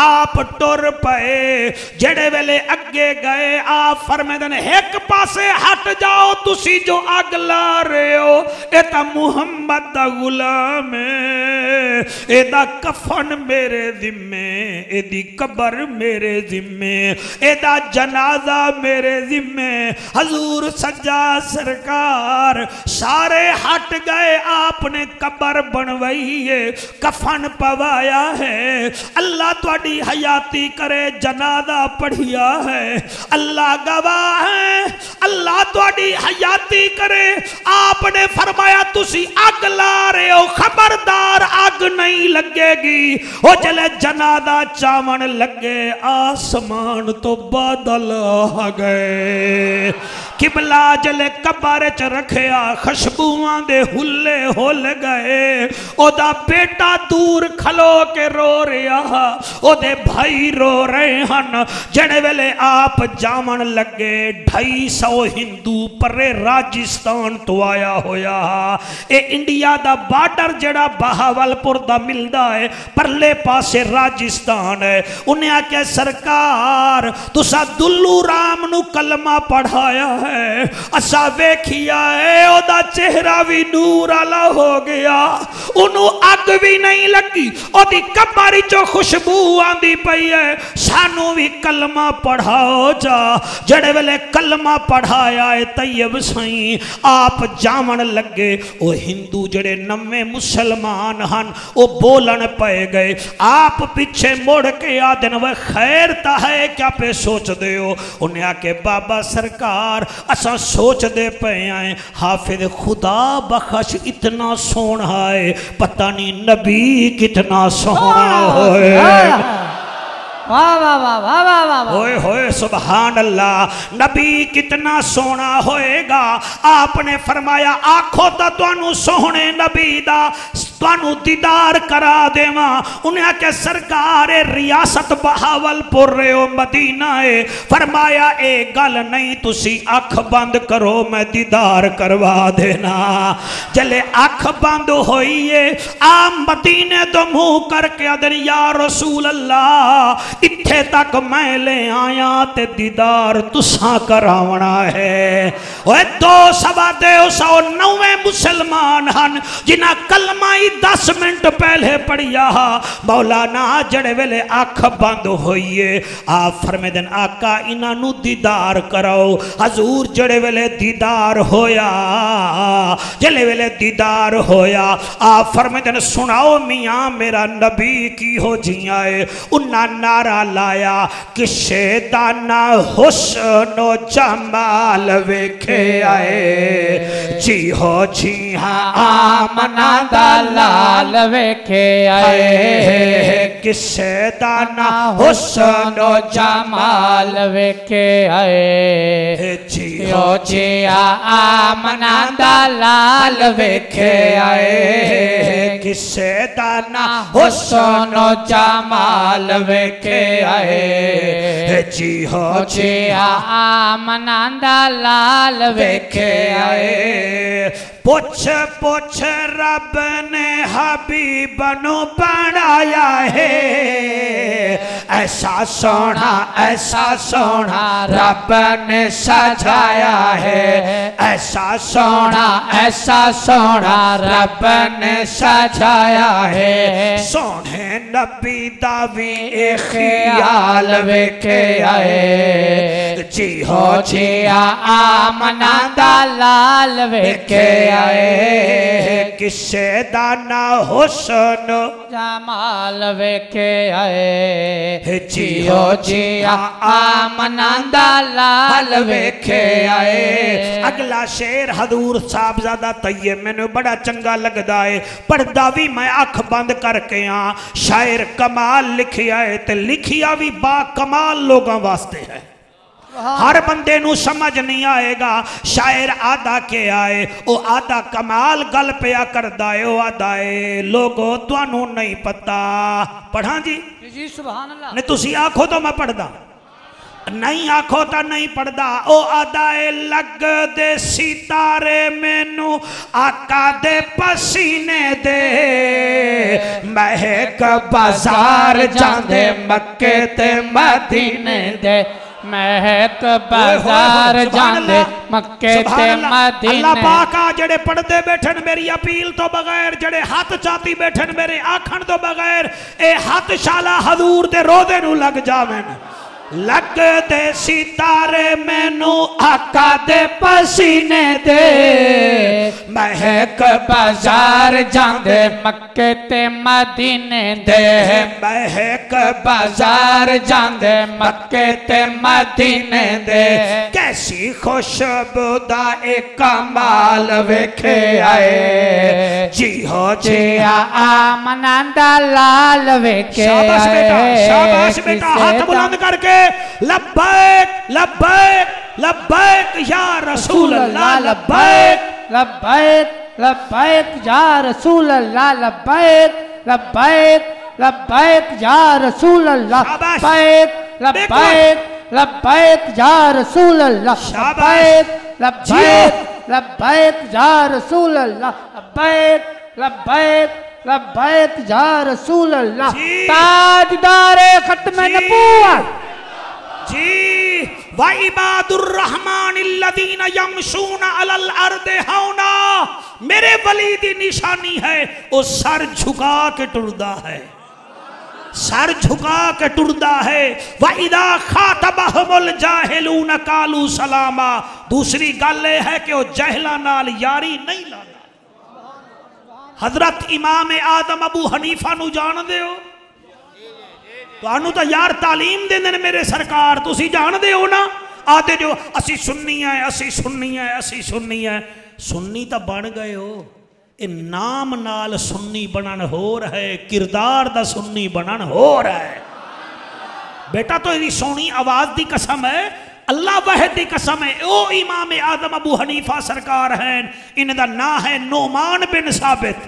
آپ ٹور پائے جڑے ویلے اگے گئے آپ فرمیدن ایک پاسے ہٹ جاؤ تسی جو آگ لا رہے ہو اے تا محمد دا غلام ہے اے دا کفن میرے ذمے اے دی قبر میرے ذمے اے دا جنازہ میرے ذمے حضور سجا سرکار سارے ہٹ گئے آپ نے قبر بنوائی ہے کفن پوایا ہے اللہ تواڈی حیاتی کرے جنازہ پڑھیا ہے اللہ گواہ ہے اللہ تواڈی حیاتی کرے آپ نے فرمایا تسی آگ لا رہے ہو خبردار آگ نہیں لگے گی وہ چلے جنازہ چاون لگے آسمان تو بادل آ گئے قبلہ جلے قبر چ رکھیا خشبوان دے ہلے ہل گئے او دا بیٹا دور کھلو کے رو رہا او دے بھائی رو رہے ہن جڑے ویلے آپ جامن لگے 250 ہندو پرے راجستان تو آیا ہویا اے انڈیا دا بارڈر جڑا بہاولپور دا ملدا ہے پرلے پاسے راجستان ہے انہیں آکے سرکار تسا دلو رام نو کلمہ پڑھایا ہے اسا ویکھیا ہے او دا چہرہ بھی نور آلہ ہو گیا انہوں اگ بھی نہیں لگی او دی کباری جو خوشبو آندی پئی ہے سانو بھی کلمہ پڑھاؤ جا جڑے ویلے کلمہ پڑھایا ہے طیب سائیں آپ جامن لگے او ہندو جڑے نمے مسلمان ہن او بولن پائے گئے آپ پیچھے موڑ کے آدن وہ خیر تا ہے کیا پہ سوچ دے ہو انہیں آکے بابا سرکار اساں سوچ دے پہ آئیں حافظ خدا بخش اتنا سونا ہے پتہ نہیں نبی کتنا سونا ہوئے واہ واہ واہ واہ واہ واہ ہوئے ہوئے سبحان اللہ نبی کتنا سونا ہوئے گا آپ نے فرمایا آنکھوں تا توانو سونے نبی دا توانو دیدار کرا دے ماں انہیں آکے سرکار ریاست بہاولپور رہے ہو مدینہ ہے فرمایا اے گل نہیں تسی آنکھ بند کرو میں دیدار کروا دینا جلے آنکھ بند ہوئی ہے آم مدینہ تو منہ کر کے ادھر یا رسول اللہ اتھے تک میں لے آیا تے دیدار تساں کراونا ہے اوہ 299 مسلمان ہن جنہ کلمہ 10 منٹ پہلے پڑھیا مولانا جڑے ویلے آنکھ بند ہوئیے آپ فرمے دن آقا انہوں دیدار کراؤ حضور جڑے ویلے دیدار ہویا جڑے ویلے دیدار ہویا آپ فرمے دن سناؤ میاں میرا نبی کی ہو جیائے انہاں نعرہ لایا کسے دانا حسن و جمال ویکھے آئے جی ہو جی ہاں آمنہ دلال ویکھے آئے کسے دانا حسن و جمال ویکھے آئے جی ہو جی ہاں آمنہ دلال ویکھے آئے کسے دانا حسن و جمال ویکھے آئے جی ہو جی آمنہ دلال ویکھے آئے پوچھ پوچھ رب نے حبیب نو بنایا ہے ایسا سونا رب نے سجایا ہے ایسا سونا رب نے سجایا ہے سونے نبی دا بھی خیال ویکھے آئے جی ہو جی آمنہ دلال ویکھے آئے کسے دانا حسن جمال ویکھے آئے جی ہو جی آمنہ دلال ویکھے آئے اگلا شیر حضور صاحب زیادہ طیب میں نے بڑا چنگا لگدا ہے پڑھدا بھی میں آنکھ بند کر کے ہاں شاعر کمال لکھیا ہے تے لکھیا بھی با کمال لوگاں واسطے ہے ہر بندے نو سمجھ نہیں آئے گا شاعر آدھا کے آئے او آدھا کمال گل پیا کر دائے او آدھا ہے لوگو توانو نہیں پتا پڑھاں جی جی سبحان اللہ نہیں تسی آنکھو تو میں پڑھ دا نہیں آنکھو تا نہیں پڑھ دا او آدھا ہے لگ دے ستارے مینو آقا دے پسینے دے مہک بازار جاندے مکے تے مدینے دے مہک بازار جاندے مکے تے مدینے اللہ پاکا جڑے پڑھ دے بیٹھن میری اپیل تو بغیر جڑے ہاتھ چاہتی بیٹھن میرے آکھن تو بغیر اے ہاتھ شالا حضور دے رو دے نو لگ جاویں لگ دے ستارے مینو آقا دے پسینے دے مہک بازار جاندے مکے تے مدینے دے مہک بازار جاندے مکے تے مدینے دے کیسی خوشبودہ ایک کمال ویکھے آئے جی ہو جی آمنہ دلال ویکھے آئے شاباش بیٹا ہاتھ بلند کر کے لبیک لبیک لبیک یا رسول اللہ لبیک لبیک لبیک یا رسول اللہ لبیک لبیک لبیک یا رسول اللہ لبیک لبیک لبیک یا رسول اللہ لبیک لبیک لبیک یا رسول اللہ لبیک لبیک لبیک یا رسول اللہ تاجدار ختم نبوت جی وَعِبَادُ الرَّحْمَنِ الَّذِينَ يَمْشُونَ عَلَى الْأَرْضِ هَوْنًا میرے ولی دی نشانی ہے وہ سر جھکا کے ٹردا ہے سر جھکا کے ٹردا ہے وَإِذَا خَاطَبَهُمُ الْجَاهِلُونَ قَالُوا سَلَامًا دوسری گل یہ ہے کہ وہ جہلاں نال یاری نہیں لانا حضرت امام آدم ابو حنیفہ نو جان دے ہو تو آنو تا یار تعلیم دے دن میرے سرکار تو اسی جان دے ہو نا آدھے جو اسی سننی ہے اسی سننی ہے اسی سننی ہے سننی تا بن گئے ہو اے نام نال سننی بنن ہو رہا ہے کردار دا سننی بنن ہو رہا ہے بیٹا تو یہ سونی آواز دی قسم ہے اللہ وحد دی قسم ہے او امام آدم ابو حنیفہ سرکار ہیں ان دا نا ہے نعمان بن ثابت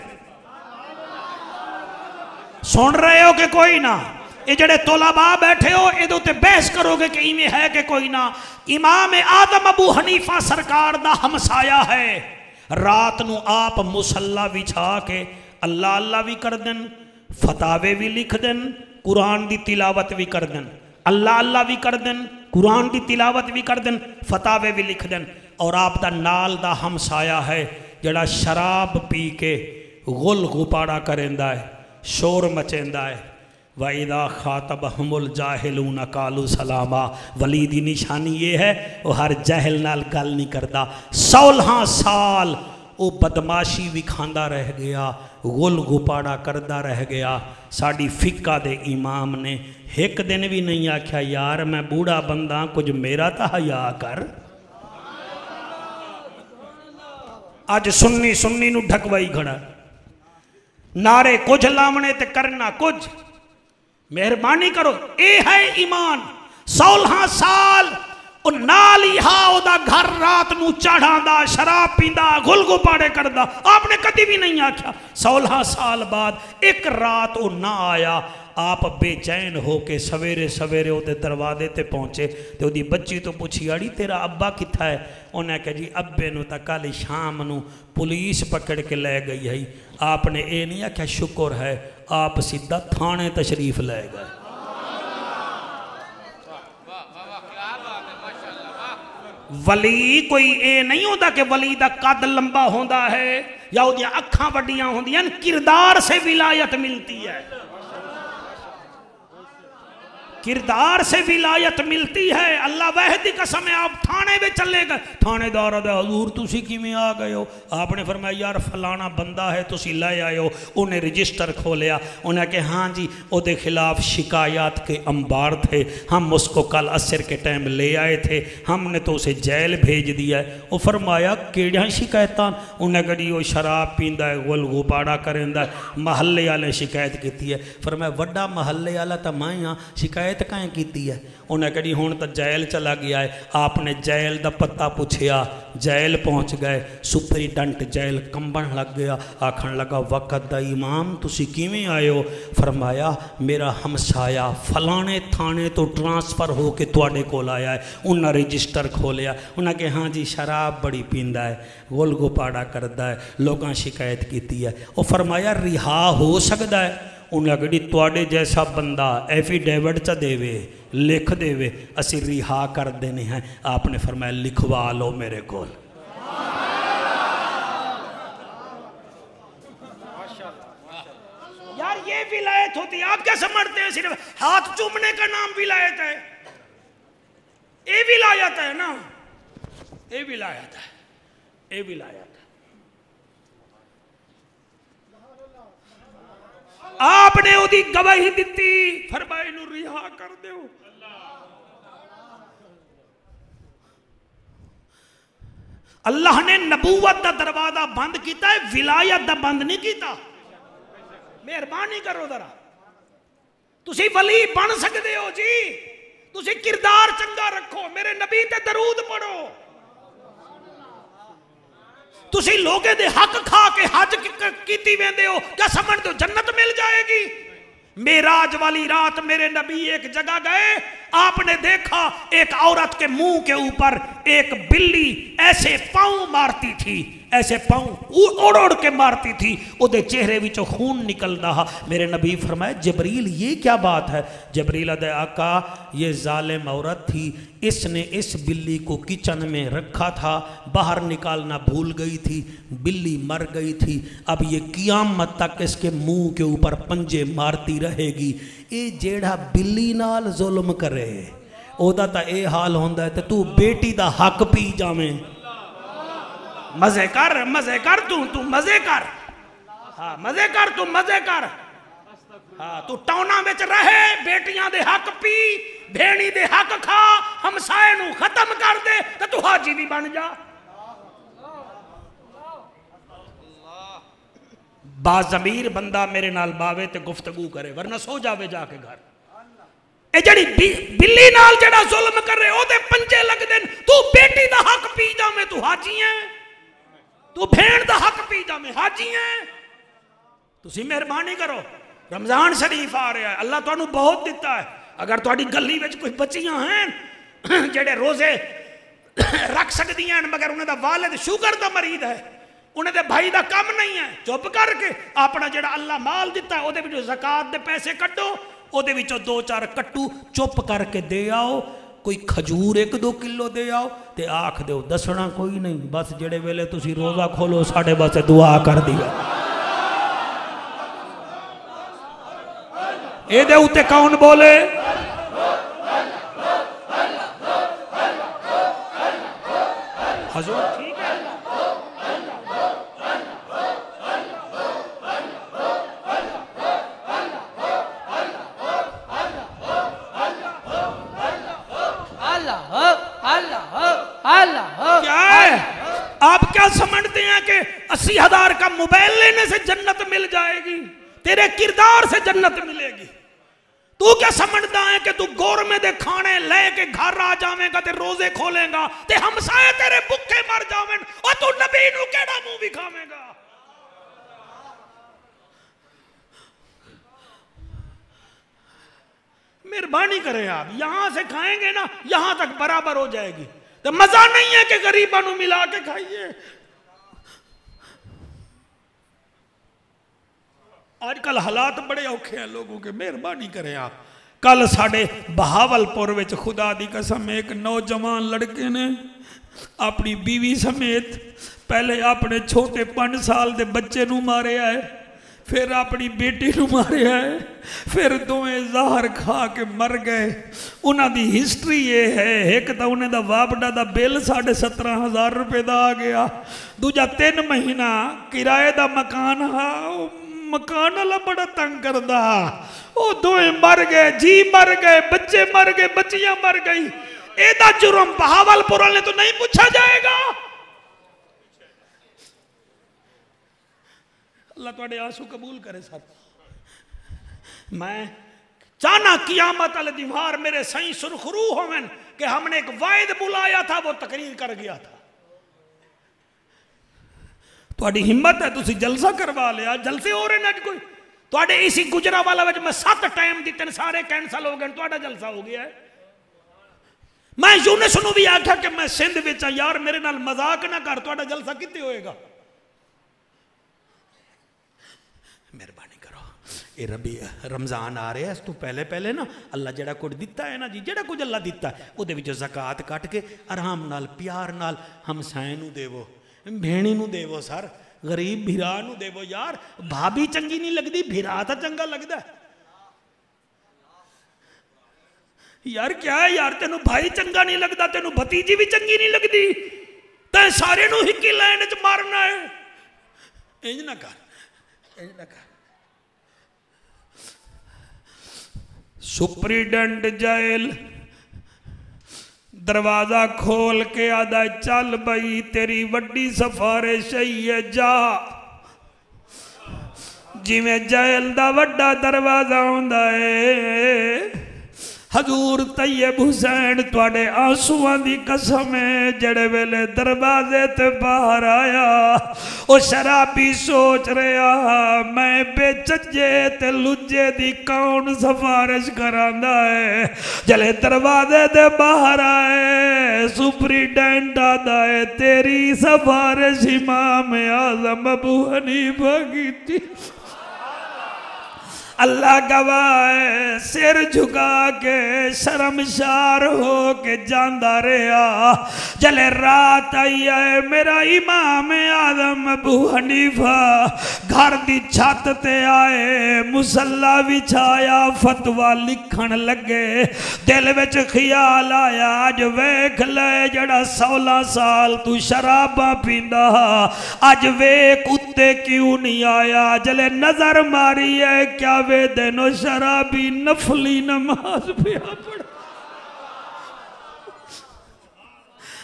سن رہے ہو کہ کوئی نہ یہ جڑے طلباء بیٹھے ہو یہ دوتے بحث کرو گے کہ ایمیں ہے کہ کوئی نہ امام آدم ابو حنیفہ سرکار دا ہمسایا ہے رات نو آپ مسلح وچھا کے اللہ اللہ بھی کر دن فتاوے بھی لکھ دن قرآن دی تلاوت بھی کر دن اللہ اللہ بھی کر دن قرآن دی تلاوت بھی کر دن فتاوے بھی لکھ دن اور آپ دا نال دا ہمسایا ہے جڑا شراب پی کے غل غپاڑا کرندہ ہے شور مچندہ ہے وَإِذَا خَاطَبَهُمُ الْجَاهِلُونَ قَالُوا سَلَامًا ولی دی نشانی یہ ہے وہ ہر جہل نال گل نہیں کردا 16 سال وہ بدماشی بھی کھاندہ رہ گیا غل غپاڑا کردہ رہ گیا ساڑی فقہ دے امام نے ایک دن بھی نہیں آکھیا یار میں بوڑھا بندہ کچھ میرا تا حیا کر آج سنی سنی نو ڈھکوائی کھڑا نعرے کچھ لامنے تے کرنا کچھ مہربانی کرو اے ہے ایمان 16 سال اور نالی ہاؤ دا گھر رات نو چڑھا دا شراب پیندہ گل گو پاڑے کردہ آپ نے کدی بھی نہیں آکھا 16 سال بعد ایک رات وہ نہ آیا آپ بے چین ہو کے سویرے سویرے وہ دروازے تے پہنچے تو دی بچی تو پوچھی اڑی تیرا ابا کتھا ہے انہیں کہا جی ابے نو تا کل شام نو پولیس پکڑ کے لے گئی ہے آپ نے اے نہیں آکھا شکر ہے آپ سیدھا تھانے تشریف لے گئے ولی کوئی اے نہیں ہوتا کہ ولی دا قد لمبا ہوندہ ہے یا وہ دیا اکھاں وڈیاں ہوندیاں کردار سے ولایت ملتی ہے کردار سے ولایت ملتی ہے اللہ وحدی قسم ہے آپ تھانے میں چلے گئے تھانے دارہ دے حضور تسی کی میں آ گئے ہو آپ نے فرمایا یار فلانا بندہ ہے تسی لے آئے ہو انہیں رجسٹر کھولیا انہیں کہ ہاں جی او دے خلاف شکایات کے انبار تھے ہم اس کو کل عصر کے ٹائم لے آئے تھے ہم نے تو اسے جیل بھیج دیا ہے وہ فرمایا کیڑیاں شکایتان انہیں کہا وہ شراب پیندہ ہے غل غپاڑا کرندہ ہے محلے والے شکایت کیتی ہے فرمایا وڈا محلے والا تا میں یہاں شکایت کہیں کیتی ہے انہیں کہا ہون تا جیل چلا گیا ہے آپ نے جیل دا پتہ پوچھیا جیل پہنچ گئے سپریڈنٹ جیل کمبن لگ گیا آکھن لگا وقت دا امام تسی کیویں آئے ہو فرمایا میرا ہمسایا فلانے تھانے تو ٹرانسفر ہو کے تواڈے کول آیا ہے انہیں رجسٹر کھولیا انہیں کہ ہاں جی شراب بڑی پیندہ ہے غل غپاڑا کردہ ہے لوگاں شکایت کیتی ہے وہ فرمایا رہا ہو سکتا ہے انہیں کہا تواڈے جیسا بندہ ایفیڈیوٹ چا دے وے لکھ دے وے اسی رہا کر دینے ہیں آپ نے فرمایا لکھوا لو میرے کول یار یہ ولایت ہوتی ہے آپ کیا سمجھتے ہیں صرف ہاتھ چومنے کا نام ولایت ہے اے ولایت ہے نا اے ولایت ہے اے ولایت ہے آپ نے وہ دی گواہی دیتی فرمائے نو رہا کر دے ہو اللہ نے نبوت دا دروازہ بند کیتا ہے ولایت دا بند نہیں کیتا مہربانی کرو ذرا تسی ولی بن سکتے ہو جی تسی کردار چنگا رکھو، میرے نبی تے درود پڑھو، تسی لوگے دے حق کھا کے حج کیتی ویندے ہو، کیا سمجھ دو جنت مل جائے گی؟ معراج والی رات میرے نبی ایک جگہ گئے، آپ نے دیکھا ایک عورت کے منہ کے اوپر ایک بلی ایسے پاؤں مارتی تھی، ایسے پاؤں اڑ اڑ کے مارتی تھی، او دے چہرے وچوں خون نکل رہا۔ میرے نبی فرمائے جبریل یہ کیا بات ہے؟ جبریل دے آقا یہ ظالم عورت تھی، اس نے اس بلی کو کچن میں رکھا تھا، باہر نکالنا بھول گئی تھی، بلی مر گئی تھی، اب یہ قیامت تک اس کے منہ کے اوپر پنجے مارتی رہے گی۔ اے جیڑا بلی نال ظلم کرے او دا تا اے حال ہوندا ہے تے تو بیٹی دا حق پی جاویں۔ مزے کر تو مزے کر، ہاں مزے کر تو مزے کر، ہاں تو ٹاؤنا وچ رہے، بیٹیاں دے حق پی، بھیڑی دے حق کھا، ہمسائے نو ختم کر دے تو حاجی بھی بن جا۔ باضمیر بندہ میرے نال باوے تے گفتگو کرے، ورنہ سو جاوے جا کے گھر۔ اے جڑی بلی نال جڑا ظلم کر رہے او دے پنجے لگ دین، تو بیٹی دا حق پی جاویں تو حاجی ہیں، تو بھیڑ دا حق پی جاویں حاجی ہیں۔ تسی مہربانی کرو، رمضان شریف آ رہا ہے، اللہ تانوں بہت دیتا ہے، اگر تہاڈی گلی وچ کوئی بچیاں ہیں جڑے روزے رکھ سکدی ہیں مگر انہاں دا والد شوگر دا مریض ہے، انہیں دے بھائی دا کم نہیں ہے، چپ کر کے اپنا جڑا اللہ مال دیتا ہے او دے وچوں زکات دے پیسے کڈو، او دے وچوں 2-4 کٹو چپ کر کے دے آؤ، کوئی کھجور 1-2 کلو دے آؤ تے آکھ دیو دسنا کوئی نہیں، بس جڑے ویلے تسی روزہ کھولو ساڈے واسطے دعا کر دیا۔ اے دے اوتے کون بولے؟ حضور ٹھیک ہے؟ آپ کیا سمجھتے ہیں کہ 80,000 کا موبائل لینے سے جنت مل جائے گی؟ تیرے کردار سے جنت ملے گی۔ تو کیا سمجھتا ہے کہ تو گورمے دے کھانے لے کے گھر آ جاویں گا تے روزے کھولیں گا تے ہمسائے تیرے بکھے مر جاویں اور تو نبی نو کیڑا منہ بھی کھاویں گا؟ مہربانی کریں آپ، یہاں سے کھائیں گے نا یہاں تک برابر ہو جائے گی، تو مزہ نہیں ہے کہ غریباں نو ملا کے کھائیے۔ آج کل حالات بڑے اوکھے ہیں لوگوں کے، مہربانی کریں آپ۔ کل ساڑھے بہاولپور وچ خدا دی قسم ایک نوجوان لڑکے نے اپنی بیوی سمیت پہلے اپنے چھوٹے 5 سال دے بچے نو مارے آئے، پھر اپنی بیٹی نو مارے آئے، پھر دوئے زہر کھا کے مر گئے۔ انہاں دی ہسٹری یہ ہے، ایک تا انہیں دا وابڈا دا بل 17,500 روپے دا آ گیا، دوجا 3 مہینہ کرائے دا مکان ہا، مکان اللہ بڑا تنگ کردہ، او دوئے مر گئے، جی مر گئے، بچے مر گئے، بچیاں مر گئی۔ اے دا جرم بہاولپور والے تو نہیں پوچھا جائے گا؟ اللہ تواڈے آنسو قبول کرے سر۔ میں چانا قیامت علی دیوار میرے سائیں سرخرو ہوئن کہ ہم نے ایک وائد بلایا تھا، وہ تقریر کر گیا تھا۔ تواڈی ہمت ہے تسی جلسہ کروا لیا، جلسے ہو رہے نہ کوئی، تواڈے اسی گجرا والا وچ میں 7 ٹائم دیتے سارے کینسل ہو گئے، تواڈا جلسہ ہو گیا ہے۔ میں یونس نو بھی آکھا کہ میں سندھ وچ یار میرے نال مذاق نہ کر، تواڈا جلسہ کتے ہوئے گا؟ مہربانی کرو، اے ربی رمضان آ رہے ہیں، اس تو پہلے نا اللہ جڑا کچھ دیتا ہے نا جی، جڑا کچھ اللہ دیتا ہے وہ دے وچ زکات کٹ کے آرام نال پیار نال ہمسائے نو دیو، بھیڑی نو دیو، سر غریب بھرا نو دیو۔ یار بھابی چنگی نہیں لگدی، بھرا تا چنگا لگدا ہے یار۔ کیا ہے یار، تینوں بھائی چنگا نہیں لگدا، تینوں بھتیجی بھی چنگی نہیں لگدی، تے سارے نو ہکی لائن وچ مارنا ہے؟ انج نہ کر، انج نہ کر۔ سپریڈنٹ جیل دروازہ کھول کے آدھا چل بھئی تیری وڈی سفارش ہے، جا۔ جی میں جیل دا وڈا دروازہ ہوندا ہے، حضور طیب حسین تواڈے آنسواں دی قسم ہے جڑے ویلے دروازے تے باہر آیا او شرابی سوچ رہا میں بے چجے تے لجے دی کون سفارش کراندا ہے جلے دروازے تے باہر آئے سپریڈنٹ آدا ہے تیری سفارش امام اعظم ابو حنیفہ کی تھی اللہ گواہ ہے سر جھکا کے شرمشار ہو کے جاندہ رہا جلے رات آئی ہے میرا امام اعظم ابو حنیفہ گھر دی چھت تے آئے مصلی بچھایا فتوہ لکھن لگے دل وچ خیال آیا آج ویکھ لے جڑا 16 سال تو شراباں پیندا آج ویکھ اتے کیوں نہیں آیا جلے نظر ماری ہے کیا وے دینو شرابی نفلی نماز پیا پڑھا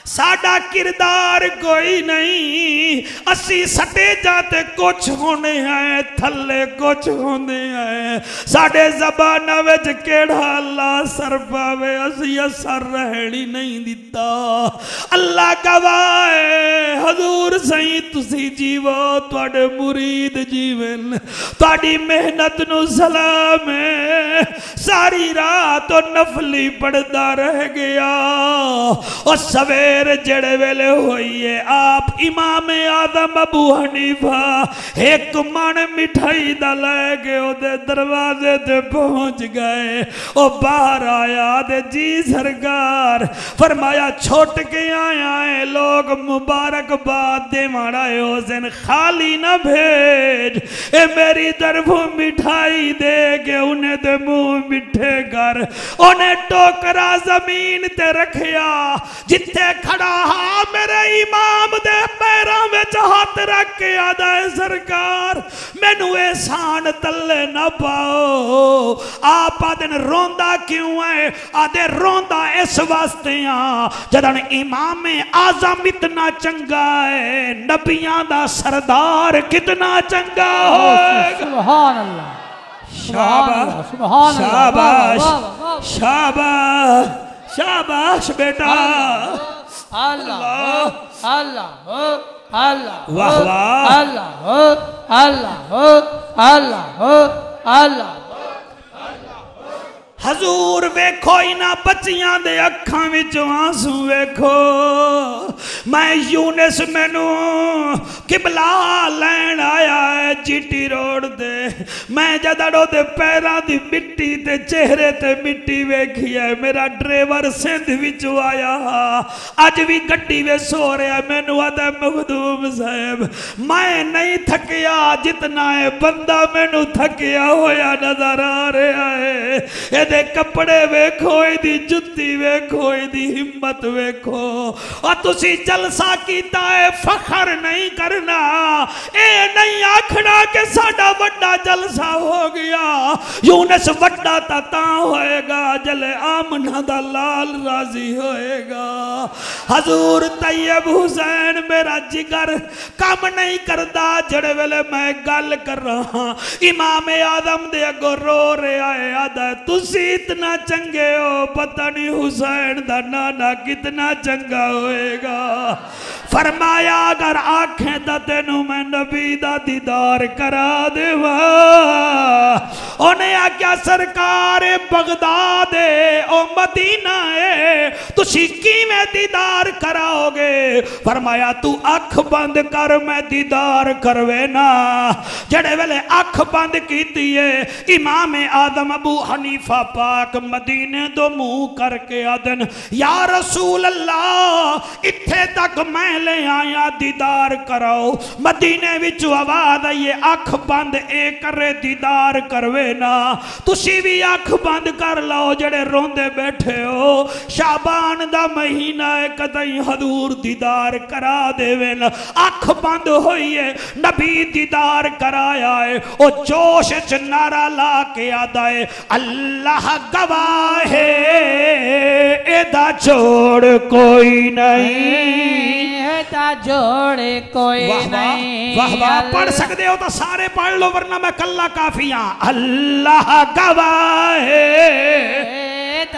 ساڑا کردار کوئی نہیں اسی سٹے جاتے کچھ ہونے ہیں تھلے کچھ ہونے ہیں ساڑے زبانہ وچ کیڑا اللہ سر پاوے اسی اثر رہنی نہیں دیتا اللہ گواہ ہے حضور سہی تسی جیو تواڈے مرید جیون تواڈی محنت نو سلام ہے ساری رات نفلی پڑھدا رہ گیا اور سویر جڑے ویلے ہوئیے آپ امام اعظم ابو حنیفہ ایک من مٹھائی دا لے گئے او دے دروازے تے پہنچ گئے او باہر آیا دے جی سرکار فرمایا چھوٹ کے آیا ہے لوگ مبارک بات دے مارا ہے حسین خالی نہ بھیج اے میری طرف مٹھائی دے کے انہیں دے منہ مٹھے کر انہیں ٹوکرا زمین تے رکھیا جتے کھڑا ہاں میرے امام دے پیروں میں ہاتھ رکھ کے آدھا ہے سرکار میں نو احسان تلے نہ پاؤ آپ آدھن روندہ کیوں ہے آدھے روندہ اس واسطے ہاں جدن امام اعظم اتنا چنگا ہے نبیان دا سردار کتنا چنگا ہوئے سبحان اللہ شاباش شاباش شاباش شاباش بیٹا اللہ اللہ اللہ واہ واہ اللہ اللہ اللہ اللہ حضور ویکھو اینا بچیاں دے اکھاں وچوں آنسو ویکھو میں یونس مینو قبلہ لین آیا ہے جیٹی روڈ دے میں جدڑو دے پیرا دی مٹی تے چہرے تے مٹی ویکھی ہے میرا ڈریور سندھ وچوں آیا اج بھی گڈی وے سو رہا مینو آدھا مخدوم صاحب میں نہیں تھکیا جتنا ہے بندہ مینو تھکیا ہویا نظر آ رہا ہے دے کپڑے ویکھو دی جتی ویکھو دی ہمت ویکھو اور تسی جلسہ کیتا ہے فخر نہیں کرنا اے نہیں آکھنا کہ ساڑا وڈا جلسہ ہو گیا یونس وڈا تا ہوئے گا جلے آمنہ دا لال راضی ہوئے گا حضور طیب حسین میرا جگر کام نہیں کردہ جڑے ویلے میں گل کر رہا امام اعظم دے اگو رو رہے آئے آدھا تسی اتنا چنگے ہو پتہ نہیں حسین دا نانا کتنا چنگا ہوئے گا فرمایا اگر آنکھیں دا تینوں میں نبی دا دیدار کرا دے انہیں آکیا سرکار بغداد او مدینہ ہے تسی کی میں دیدار کراؤ گے فرمایا تو اکھ بند کر میں دیدار کروے نا جڑے ویلے اکھ بند کیتی ہے امام اعظم ابو حنیفہ پاک مدینے دو منہ کر کے آدن یا رسول اللہ اتھے تک میں لے آیا دیدار کراؤ مدینے وچ آواز آئیے اکھ بند اے کرے دیدار کروے نا تسی بھی اکھ بند کر لاؤ جڑے روندے بیٹھے ہو شعبان دا مہینہ ہے کدھیں حضور دیدار کرا دے وین اکھ بند ہوئی ہے نبی دیدار کرایا ہے او جوش چنارا لا کے آدھا ہے اللہ گواہ ہے ایدہ چھوڑ کوئی نہیں ایدہ چھوڑ کوئی نہیں واہ واہ پڑھ سکتے ہو تو سارے پڑھ لو ورنہ میں کلہ کافیاں اللہ گواہ ہے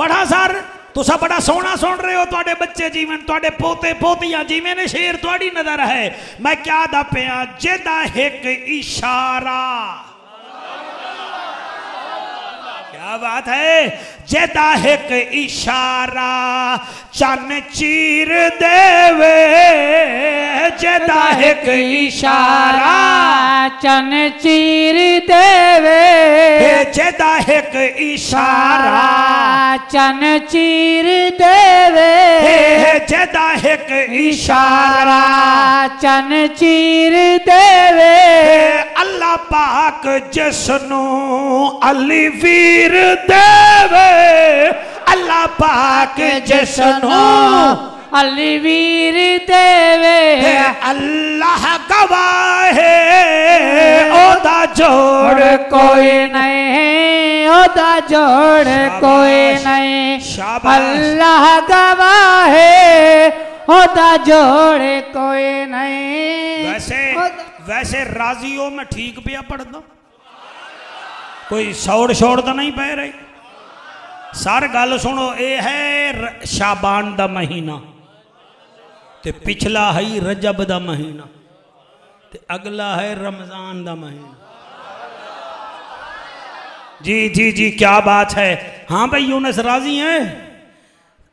بڑا سر تسا بڑا سونا سن رہے ہو تواڈے بچے جیون تواڈے پوتے پوتیاں جیویں نے شیر تواڈی نظر ہے میں کیا دا پیاں جدا ایک اشارہ کیا بات ہے جدا ایک اشارہ چن چیر دے وے جدا ایک اشارہ چن چیر دے وے جدا ایک اشارہ چن چیر دے وے جدا ایک اشارہ چن چیر دے وے اللہ پاک جسنو علی ویر دے وے اللہ پاک جسنو علی ویر دے وے اللہ گواہ ہے او دا جوڑ کوئی نہیں او دا جوڑ کوئی نہیں اللہ گواہ ہے او دا جوڑ کوئی نہیں ویسے راضیوں میں ٹھیک پیا پڑھنا کوئی سوڑ شوڑ تو نہیں پہ رہی سار گل سنو اے ہے شعبان دا مہینہ تے پچھلا ہے رجب دا مہینہ تے اگلا ہے رمضان دا مہینہ جی کیا بات ہے ہاں بھئی یونس راضی ہیں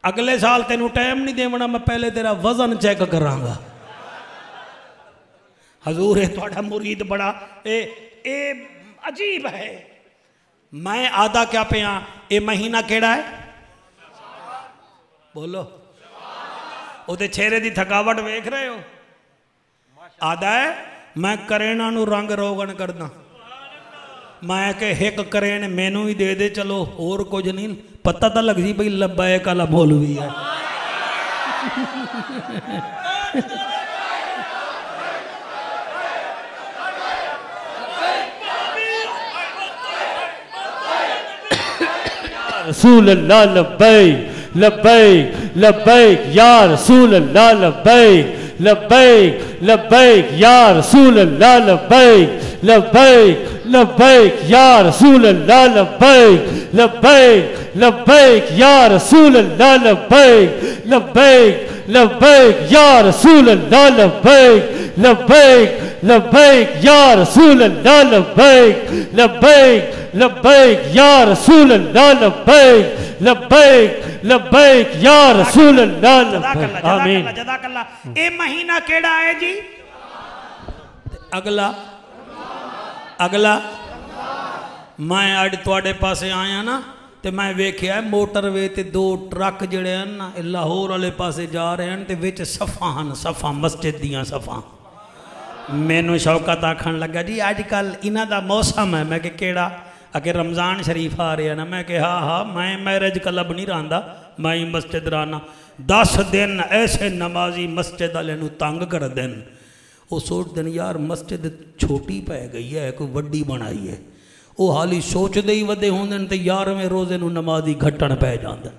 اگلے سال تینوں ٹائم نہیں دیونا میں پہلے تیرا وزن چیک کروں گا حضور تھوڑا مرید بڑا اے عجیب ہے میں آدھا کیا پیاں اے مہینہ کیڑا ہے بولو او تے چھیرے دی تھکاوٹ ویکھ رہے ہو آدھا ہے میں کرینا نو رنگ روغن کرنا میں کہ ایک کرین مینو ہی دے دے چلو اور کچھ نہیں پتہ تا لگ سی بھئی لبائک علی مولوی ہے رسول اللہ لبیک لبیک لبیک یا رسول اللہ لبیک لبیک لبیک یا رسول اللہ لبیک لبیک لبیک یا رسول اللہ لبیک لبیک لبیک یا رسول اللہ لبیک لبیک لبیک یا رسول اللہ لبیک لبیک لبیک یا رسول اللہ لبیک لبیک لبیک یا رسول اللہ لبیک لبیک لبیک یا رسول اللہ لبیک آمین جزاک اللہ اے مہینہ کیڑا ہے جی اگلا میں آج توڑے پاسے آیا نا تے میں ویکھیا ہے موٹر وے تے دو ٹرک جڑے ہیں نا لاہور والے پاسے جا رہے ہیں تے وچ صفاں مسجد دیاں صفاں مینوں شوقت آکھن لگا جی آج کل انہاں دا موسم ہے میں کہ کیڑا اگر رمضان شریف آ رہے ہیں نا میں کہ ہاں میں میرج کلب نہیں رہندا میں مسجد رانا 10 دن ایسے نمازی مسجد والے نو تنگ کر دین وہ سوچ دن یار مسجد چھوٹی پہ گئی ہے کوئی وڈی بنائی ہے وہ حالی سوچ دے ہی ودے ہوں دن تے 11ویں روزے نو نمازی گھٹن پہ جاندن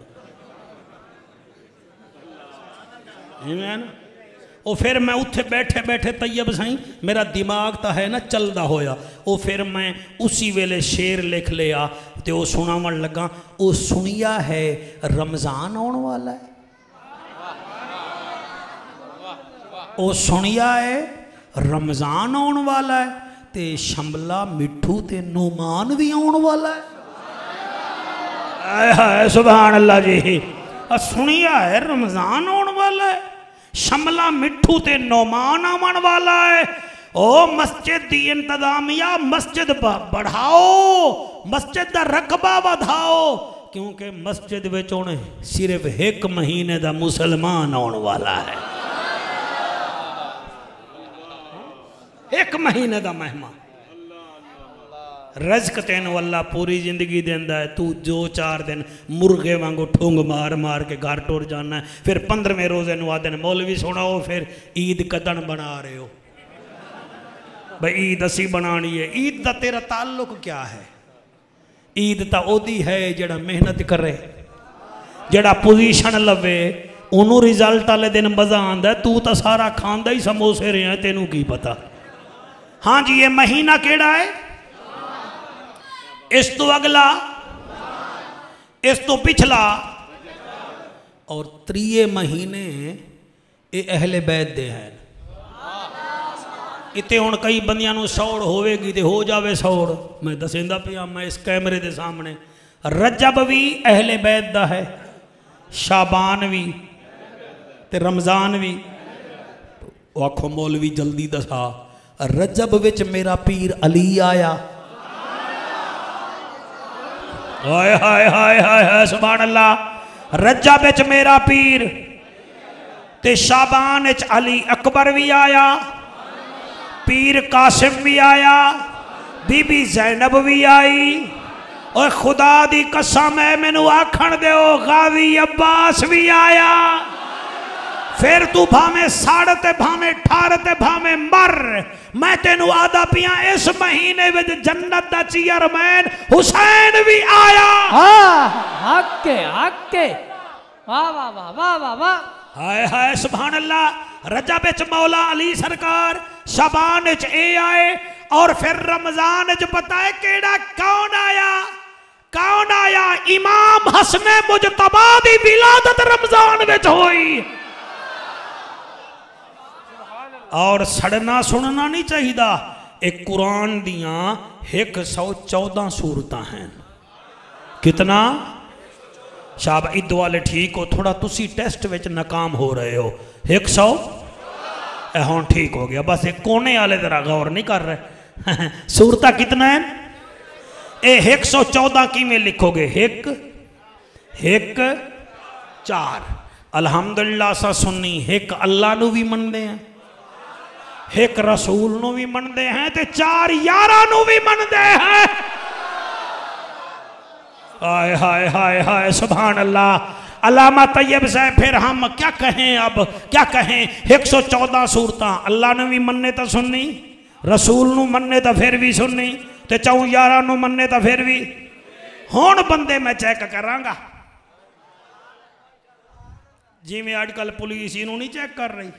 ایمین وہ پھر میں اتھے بیٹھے بیٹھے طیب سائیں میرا دماغ تا ہے نا چل دا ہویا وہ پھر میں اسی ویلے شیر لکھ لیا تے وہ سنا من لگا وہ سنیا ہے رمضان آن والا ہے وہ سنیا ہے رمضان آن والا ہے تے شملہ مٹھو تے نومان بھی آن والا ہے سبحان اللہ جی سنیا ہے رمضان آن والا ہے شملہ مٹھو تے نومان آمن والا ہے او مسجد دی انتظامیہ مسجد بڑھاؤ مسجد دا رقبہ بدھاؤ کیونکہ مسجد وچونے صرف 1 مہینے دا مسلمان آن والا ہے 1 مہینے دا مہمان رزق تینو اللہ پوری زندگی دیندہ ہے تو جو 4 دن مرغے وانگو ٹھونگ مار مار کے گھر ٹور جانا ہے پھر 15ویں روزے نو آدن مولوی سناؤ پھر عید کدن بنا رہے ہو بھئی عید اسی بنانی ہے عید دا تیرا تعلق کیا ہے عید تا او دی ہے جڑا محنت کرے جڑا پوزیشن لوے انہوں ریزلٹ آلے دن مزہ آندہ ہے تو تا سارا کھاندہ ہی سموسے رہے ہیں تینوں کی پتا ہاں جی یہ مہینہ کیڑا ہے اس تو اگلا اس تو پچھلا اور 3 مہینے اے اہل بیت دے ہیں اتے ہون کئی بندیاں نو سوڑ ہوئے گی تے ہو جاوے سوڑ میں دسیندہ پیا میں اس کیمرے دے سامنے رجب بھی اہل بیت دا ہے شعبان بھی تے رمضان بھی آکھو مولوی جلدی دسا رجب وچ میرا پیر علی آیا ہائے ہائے ہائے ہائے سبحان اللہ رجب وچ میرا پیر تے شعبان وچ علی اکبر بھی آیا پیر قاسم بھی آیا بی بی زینب بھی آئی اور خدا دی قسم ہے میں نو آکھن دے او غازی عباس بھی آیا پھر تو بھامے ساڑتے بھامے ٹھارتے بھامے مر میں تینو آدھا پیاں اس مہینے وچ جنت دا چیئرمین حسین بھی آیا حق کے واہ واہ واہ واہ واہ واہ ہائے ہائے سبحان اللہ رجب وچ مولا علی سرکار شعبان وچ اے آئے اور پھر رمضان وچ پتہ ہے کیڑا کون آیا امام حسن مجتبی دی ولادت رمضان وچ ہوئی اور سڑنا سننا نہیں چاہی دا ایک قرآن دیاں 114 سورتاں ہیں کتنا شاب عید والے ٹھیک ہو تھوڑا تسی ٹیسٹ وچ ناکام ہو رہے ہو 100 ہون ٹھیک ہو گیا بس ایک کونے والے ذرا غور نہیں کر رہے سورتاں کتنا ہیں اے 114 کی میں لکھو گے 1 4 الحمدللہ سا سنی 1 اللہ نو بھی من دے ہیں 1 رسول نو بھی من دے ہیں تے 4 یارہ نو بھی من دے ہیں آئے ہائے ہائے ہائے سبحان اللہ علامہ طیب صاحب پھر ہم کیا کہیں اب کیا کہیں 114 سورتاں اللہ نے بھی مننے تا سننی رسول نو مننے تا پھر بھی سننی تے 4 یارہ نو مننے تا پھر بھی ہون بندے میں چیک کرانگا جی میں آج کل پولیس انہوں نہیں چیک کر رہی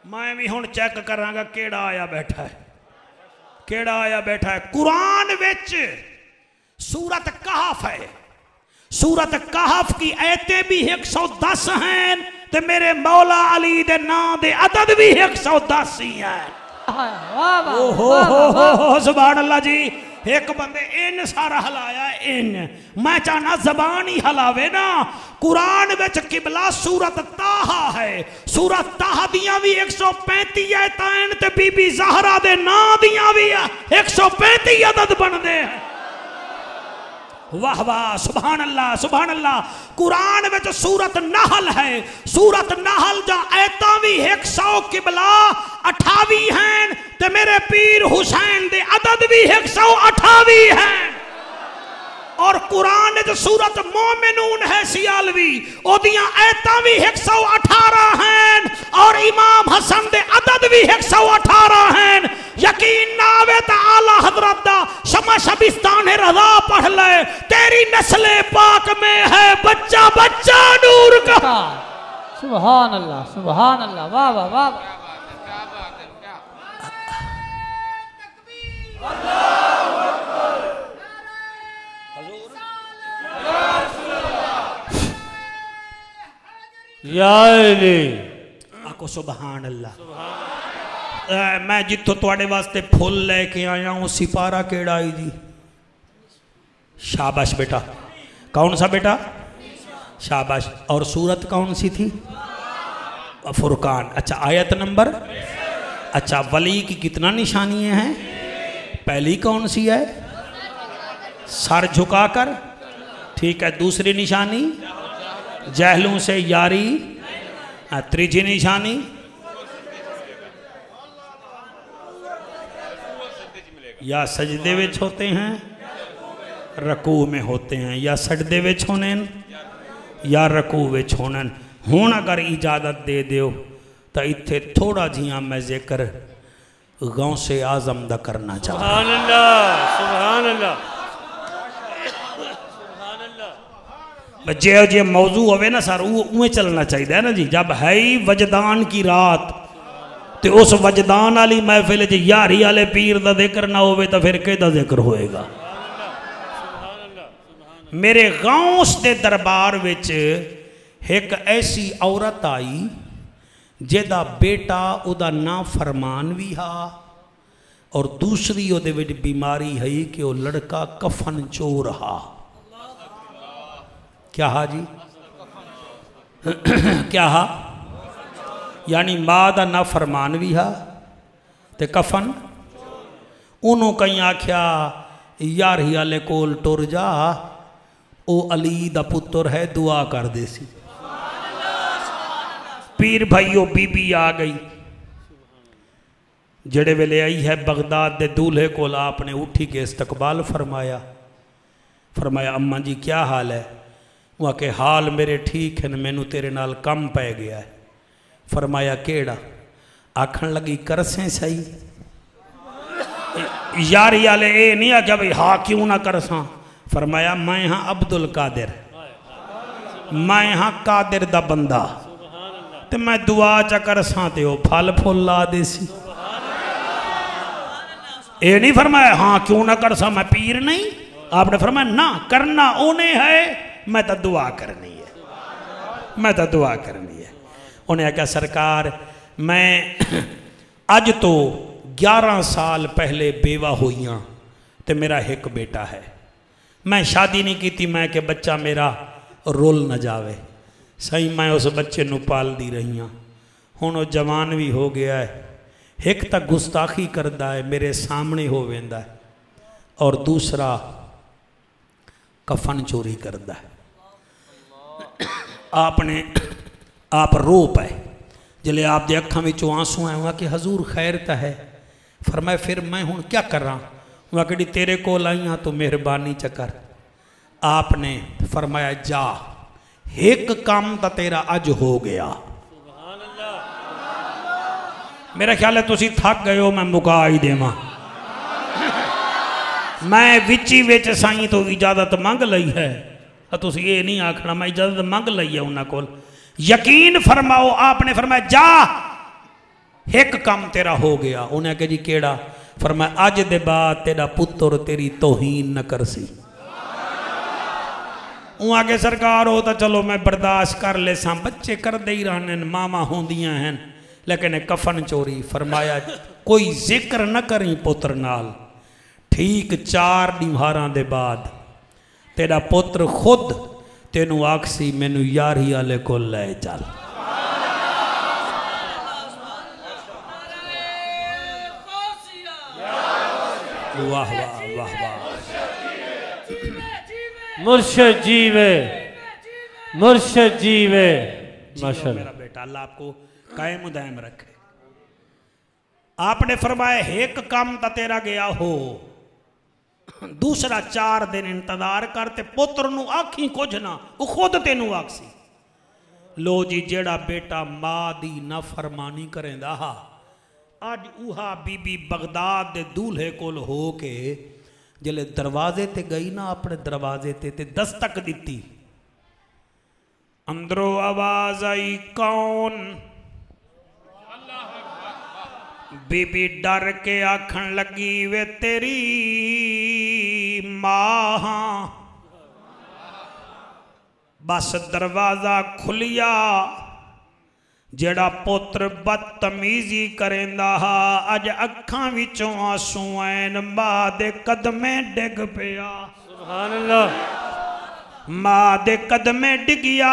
میں بھی ہون چیک کرانگا کیڑا آیا بیٹھا ہے قرآن وچ سورت کہف ہے سورت کہف کی ایتیں بھی 110 ہیں تے میرے مولا علی دے نام دے عدد بھی 110 ہی ہیں سبحان اللہ جی ایک بندے ان سارا حلایا ان میں چاہنا زبان ہی حلاوے نا قرآن وچ قبلہ سورت تاہا ہے سورت تاہا دیاں بھی 135 ایتائن تے بی بی زہرہ دے نا دیاں بھی 135 عدد بن دے ہیں واہ واہ سبحان اللہ قرآن وچ سورت نحل ہے سورت نحل جا ایتاں بھی 100 قبلہ 28 ہیں تے میرے پیر حسین دے عدد بھی 128 ہیں اور قرآن جو سورت مومنون ہے سیالوی او دیاں ایتاں بھی 118 ہیں اور امام حسن دے عدد بھی 118 ہیں یقین ناوے تعالی حضرت دا شمع شبستان رضا پڑھ لے تیری نسل پاک میں ہے بچہ بچہ نور کا سبحان اللہ واہ واہ واہ یا علی آکو سبحان اللہ میں جتو توڑے واسطے پھول لے کے آیا ہوں سپارہ کیڑا آئی دی شاباش بیٹا کون سا بیٹا شاباش اور سورت کون سی تھی فرقان اچھا آیت نمبر اچھا ولی کی کتنا نشانیاں ہیں پہلی کون سی ہے سر جھکا کر ٹھیک ہے دوسری نشانی جہلوں سے یاری تیسری نشانی یا سجدے وچ ہوتے ہیں رکوع میں ہوتے ہیں یا سجدے وچ ہونن یا رکوع وچ ہونن ہون اگر اجازت دے دیو تو اتھے تھوڑا جیاں میں ذکر غوث اعظم دا کرنا چاہتا سبحان اللہ جے موضوع ہوئے نا سر اوہ چلنا چاہیے ہے نا جی جب ہے وجدان کی رات تو اس وجدان علی محفل جی یاری والے پیر دا ذکر نہ ہوئے تو پھر کہ دا ذکر ہوئے گا میرے غوث دے دربار وچ ایک ایسی عورت آئی جیدہ بیٹا او دا نافرمان بھی ہا اور دوسری او دے وچ بیماری ہے کہ وہ لڑکا کفن چور ہا. کیا ہا جی؟ کیا ہا؟ یعنی ماں دا نافرمان بھی ہا تے کفن. انہوں کہیں آکھیا یار ہی آلے کول ٹور جا او علی دا پتر ہے دعا کر دے سی. پیر بھائیو بی بی آ گئی جڑے ویلے آئی ہے بغداد دے دولہے کول آپ نے اٹھی کے استقبال فرمایا. فرمایا اماں جی کیا حال ہے؟ وہ کہ حال میرے ٹھیک ہیں میں نو تیرے نال کم پہ گیا ہے. فرمایا کیڑا؟ آکھن لگی کرسیں صحیح. یاری آلے اے نہیں آگیا بھئی ہاں کیوں نہ کرساں. فرمایا میں ہاں عبدالقادر، میں ہاں قادر دا بندہ تے میں دعا چا کرساں تے ہو پھل پھول لا دے سی. اے نہیں فرمایا ہاں کیوں نہ کرساں میں پیر نہیں. آپ نے فرمایا نہ کرنا اونے ہے میں تا دعا کرنی ہے، میں تا دعا کرنی ہے. انہیں کہا سرکار میں اج تو 11 سال پہلے بیوہ ہوئیاں تے میرا ایک بیٹا ہے. میں شادی نہیں کی تھی میں کہ بچہ میرا رول نہ جاوے. صحیح میں اس بچے نو پال دی رہی ہوں. ہونو جوان بھی ہو گیا ہے. ایک تک گستاخی کردہ ہے میرے سامنے ہو ویندہ ہے اور دوسرا کفن چوری کردہ ہے. آپ رو پائے جلے آپ دے اکھاں وچوں آنسو آئے ہوا کہ حضور خیر تا ہے. فرمائے پھر میں ہوں کیا کر رہا ہوں؟ وہ کہڑی تیرے کو لائیاں تو مہربانی چکر. آپ نے فرمایا جا ایک کام تا تیرا اج ہو گیا. میرا خیال ہے تسی تھک گئے ہو میں مکائی دے ماں. میں وچی وچ سائیں تو اجازت مانگ لئی ہے تسی یہ نہیں آکھنا میں اجازت مانگ لئی ہے انہاں کول. یقین فرماؤ آپ نے فرمایا جا ایک کام تیرا ہو گیا. انہیں کہا جی کیڑا؟ فرمایا آج دے بعد تیرا پتر تیری توہین نہ کرسی. وہاں کے سرکار ہوتا چلو میں برداشت کر لے ساں بچے کر دے ہی رہنے ماما ہوندیاں ہیں لیکن کفن چوری. فرمایا کوئی ذکر نہ کریں پتر نال. ٹھیک 4 دیوہاراں دے بعد تیرا پتر خود تینو آکسی مینو یاری آلے کو لے چل. واہ واہ واہ واہ. مرشد جیوے مرشد جیوے ماشاءاللہ. میرا بیٹا اللہ آپ کو قائم و دائم رکھے. آپ نے فرمایا ایک کام تا تیرا گیا ہو دوسرا 4 دن انتظار کرتے پتر نو آکھیں کچھ نہ وہ خود تینو آکسی. لو جی جیڑا بیٹا ماں دی نافرمانی کریں دا آج اوہا بی بی بغداد دے دولہے کول ہو کے جلے دروازے تے گئی نا اپنے دروازے تے دستک دیتی. اندرو آواز آئی کون؟ بی بی ڈر کے آکھن لگی وے تیری ماں. بس دروازہ کھلیا جڑا پتر بدتمیزی کریندا اج اکھاں وچوں آنسو آئین ماں دے قدمیں ڈگ پیا. سبحان اللہ. ماں دے قدمیں ڈگیا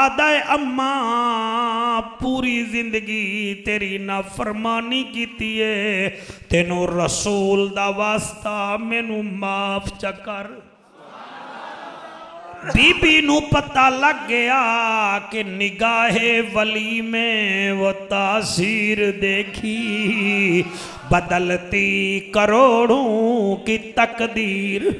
آدھائے اماں پوری زندگی تیری نافرمانی کیتی ہے تینو رسول دا واسطہ مینو معاف چکر. بی بی نو پتہ لگ گیا کہ نگاہ ولی میں وہ تاثیر دیکھی بدلتی کروڑوں کی تقدیر.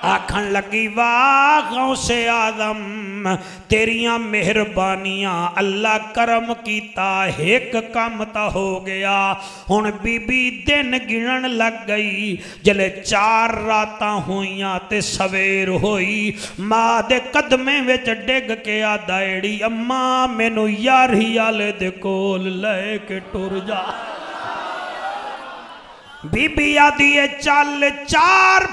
آکھن لگی واہ غوث اعظم تیریاں مہربانیاں اللہ کرم کیتا ایک کام تا ہو گیا. ہن بی بی دن گنن لگ گئی جلے 4 راتاں ہوئیاں تے سویر ہوئی. ماں دے قدمیں وچ ڈگ کے آدائیڑی اماں مینو یاری آلے دے کول لے کے ٹر جا. بی بی آدھی چل 4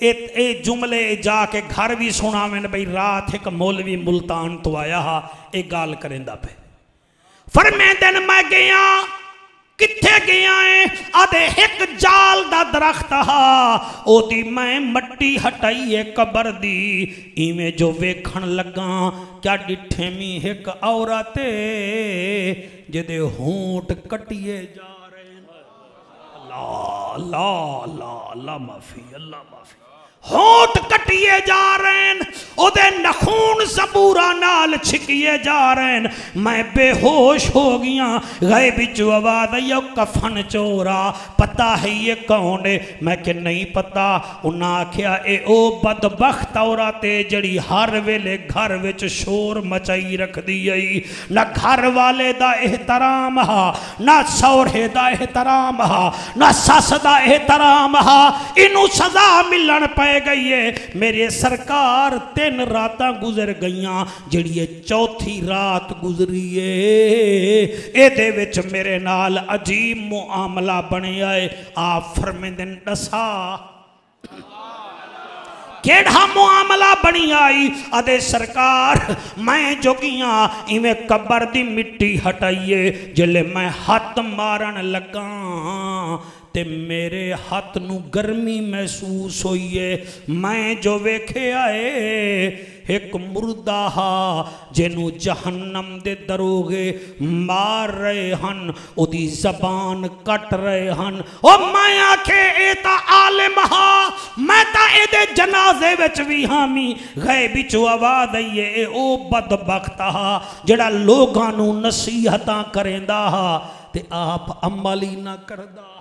اے جملے جا کے گھر بھی سنا میں بھئی رات ایک مولوی ملتان تو آیا ہا ایک گال کریں دا پہ فرمے دن میں گیا کتھے گیا ہے آدھے ایک جال دا درخت ہا او دی میں مٹی ہٹائی ہے قبر دی ایمیں جو ویکھن لگا کیا ڈٹھے میں ایک عورت جدے ہونٹ کٹیے جا رہے ہیں اللہ معافی ہونٹ کٹیے جا رہے ہیں او دے نخون زبورہ نال چھکیے جا رہے ہیں میں بے ہوش ہو گیا غیبی جو آواز یہ کفن چورا پتہ ہے یہ کون ہے میں کہ نہیں پتہ انہاں کیا اے او بدبخت عورتے جڑی ہر ویلے گھر وچ شور مچائی رکھ دی نہ گھر والے دا احترام ہا نہ سورے دا احترام ہا نہ سس دا احترام ہا انہوں سزا ملن پہ گئی ہے میرے سرکار 3 راتاں گزر گئیاں جڑی چوتھی رات گزری ہے اے دے وچ میرے نال عجیب معاملہ بنے آئے آپ فرمیندن دسا کیڑا معاملہ بنی آئی ادے سرکار میں جو گیاں ایویں قبر دی مٹی ہٹائیے جلے میں ہاتھ مارن لگاں تے میرے ہاتھ نو گرمی محسوس ہوئیے میں جو ویکھے آئے ایک مردہ ہا جنو جہنم دے دروگے مار رہے ہن او دی زبان کٹ رہے ہن او میں آکھے اے تا عالم ہا میں تا اے دے جنازے وچ بھی حامی غیبی چو آواز آئیے اے او بدبخت ہا جڑا لوگانو نصیحتاں کریندا ہا تے آپ عملی نہ کردہ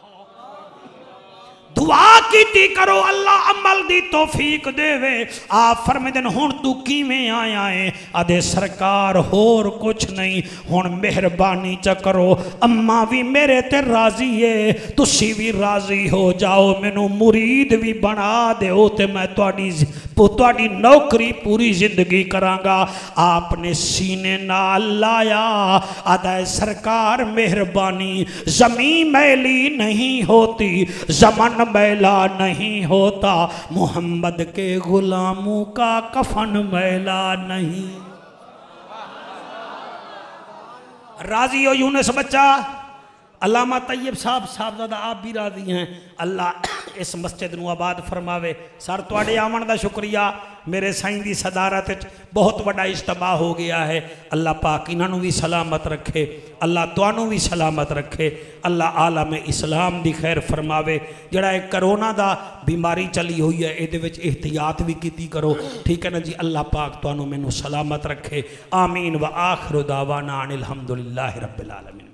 دعا کیتی کرو اللہ عمل دی توفیق دے وے آپ فرمیدن ہون تو کیویں آیا ہے ادھے سرکار ہور کچھ نہیں ہون مہربانی چکرو اماں بھی میرے تے راضی ہے تسی بھی راضی ہو جاؤ مینوں مرید بھی بنا دے ہو تے میں تواڈی نوکری پوری زندگی کرانگا آپ نے سینے نال لایا ادھے سرکار مہربانی زمین میلی نہیں ہوتی زمن میلا نہیں ہوتا محمد کے غلاموں کا کفن میلا نہیں راضی ہو یونس بچہ علامہ طیب صاحب زیادہ آپ بھی راضی ہیں اللہ اس مسجد نو آباد فرماوے سر تواڈے آمن دا شکریہ میرے سائیں دی صدارت بہت بڑا اجتماع ہو گیا ہے اللہ پاک انہوں بھی سلامت رکھے اللہ توانوں بھی سلامت رکھے اللہ عالم اسلام دی خیر فرماوے جڑا ایک کرونا دا بیماری چلی ہوئی ہے اے دے وچ احتیاط بھی کیتی کرو ٹھیک ہے نا جی اللہ پاک توانوں میں سلامت رکھے آمین و آخر دعوانا ان الحمدللہ رب العالمین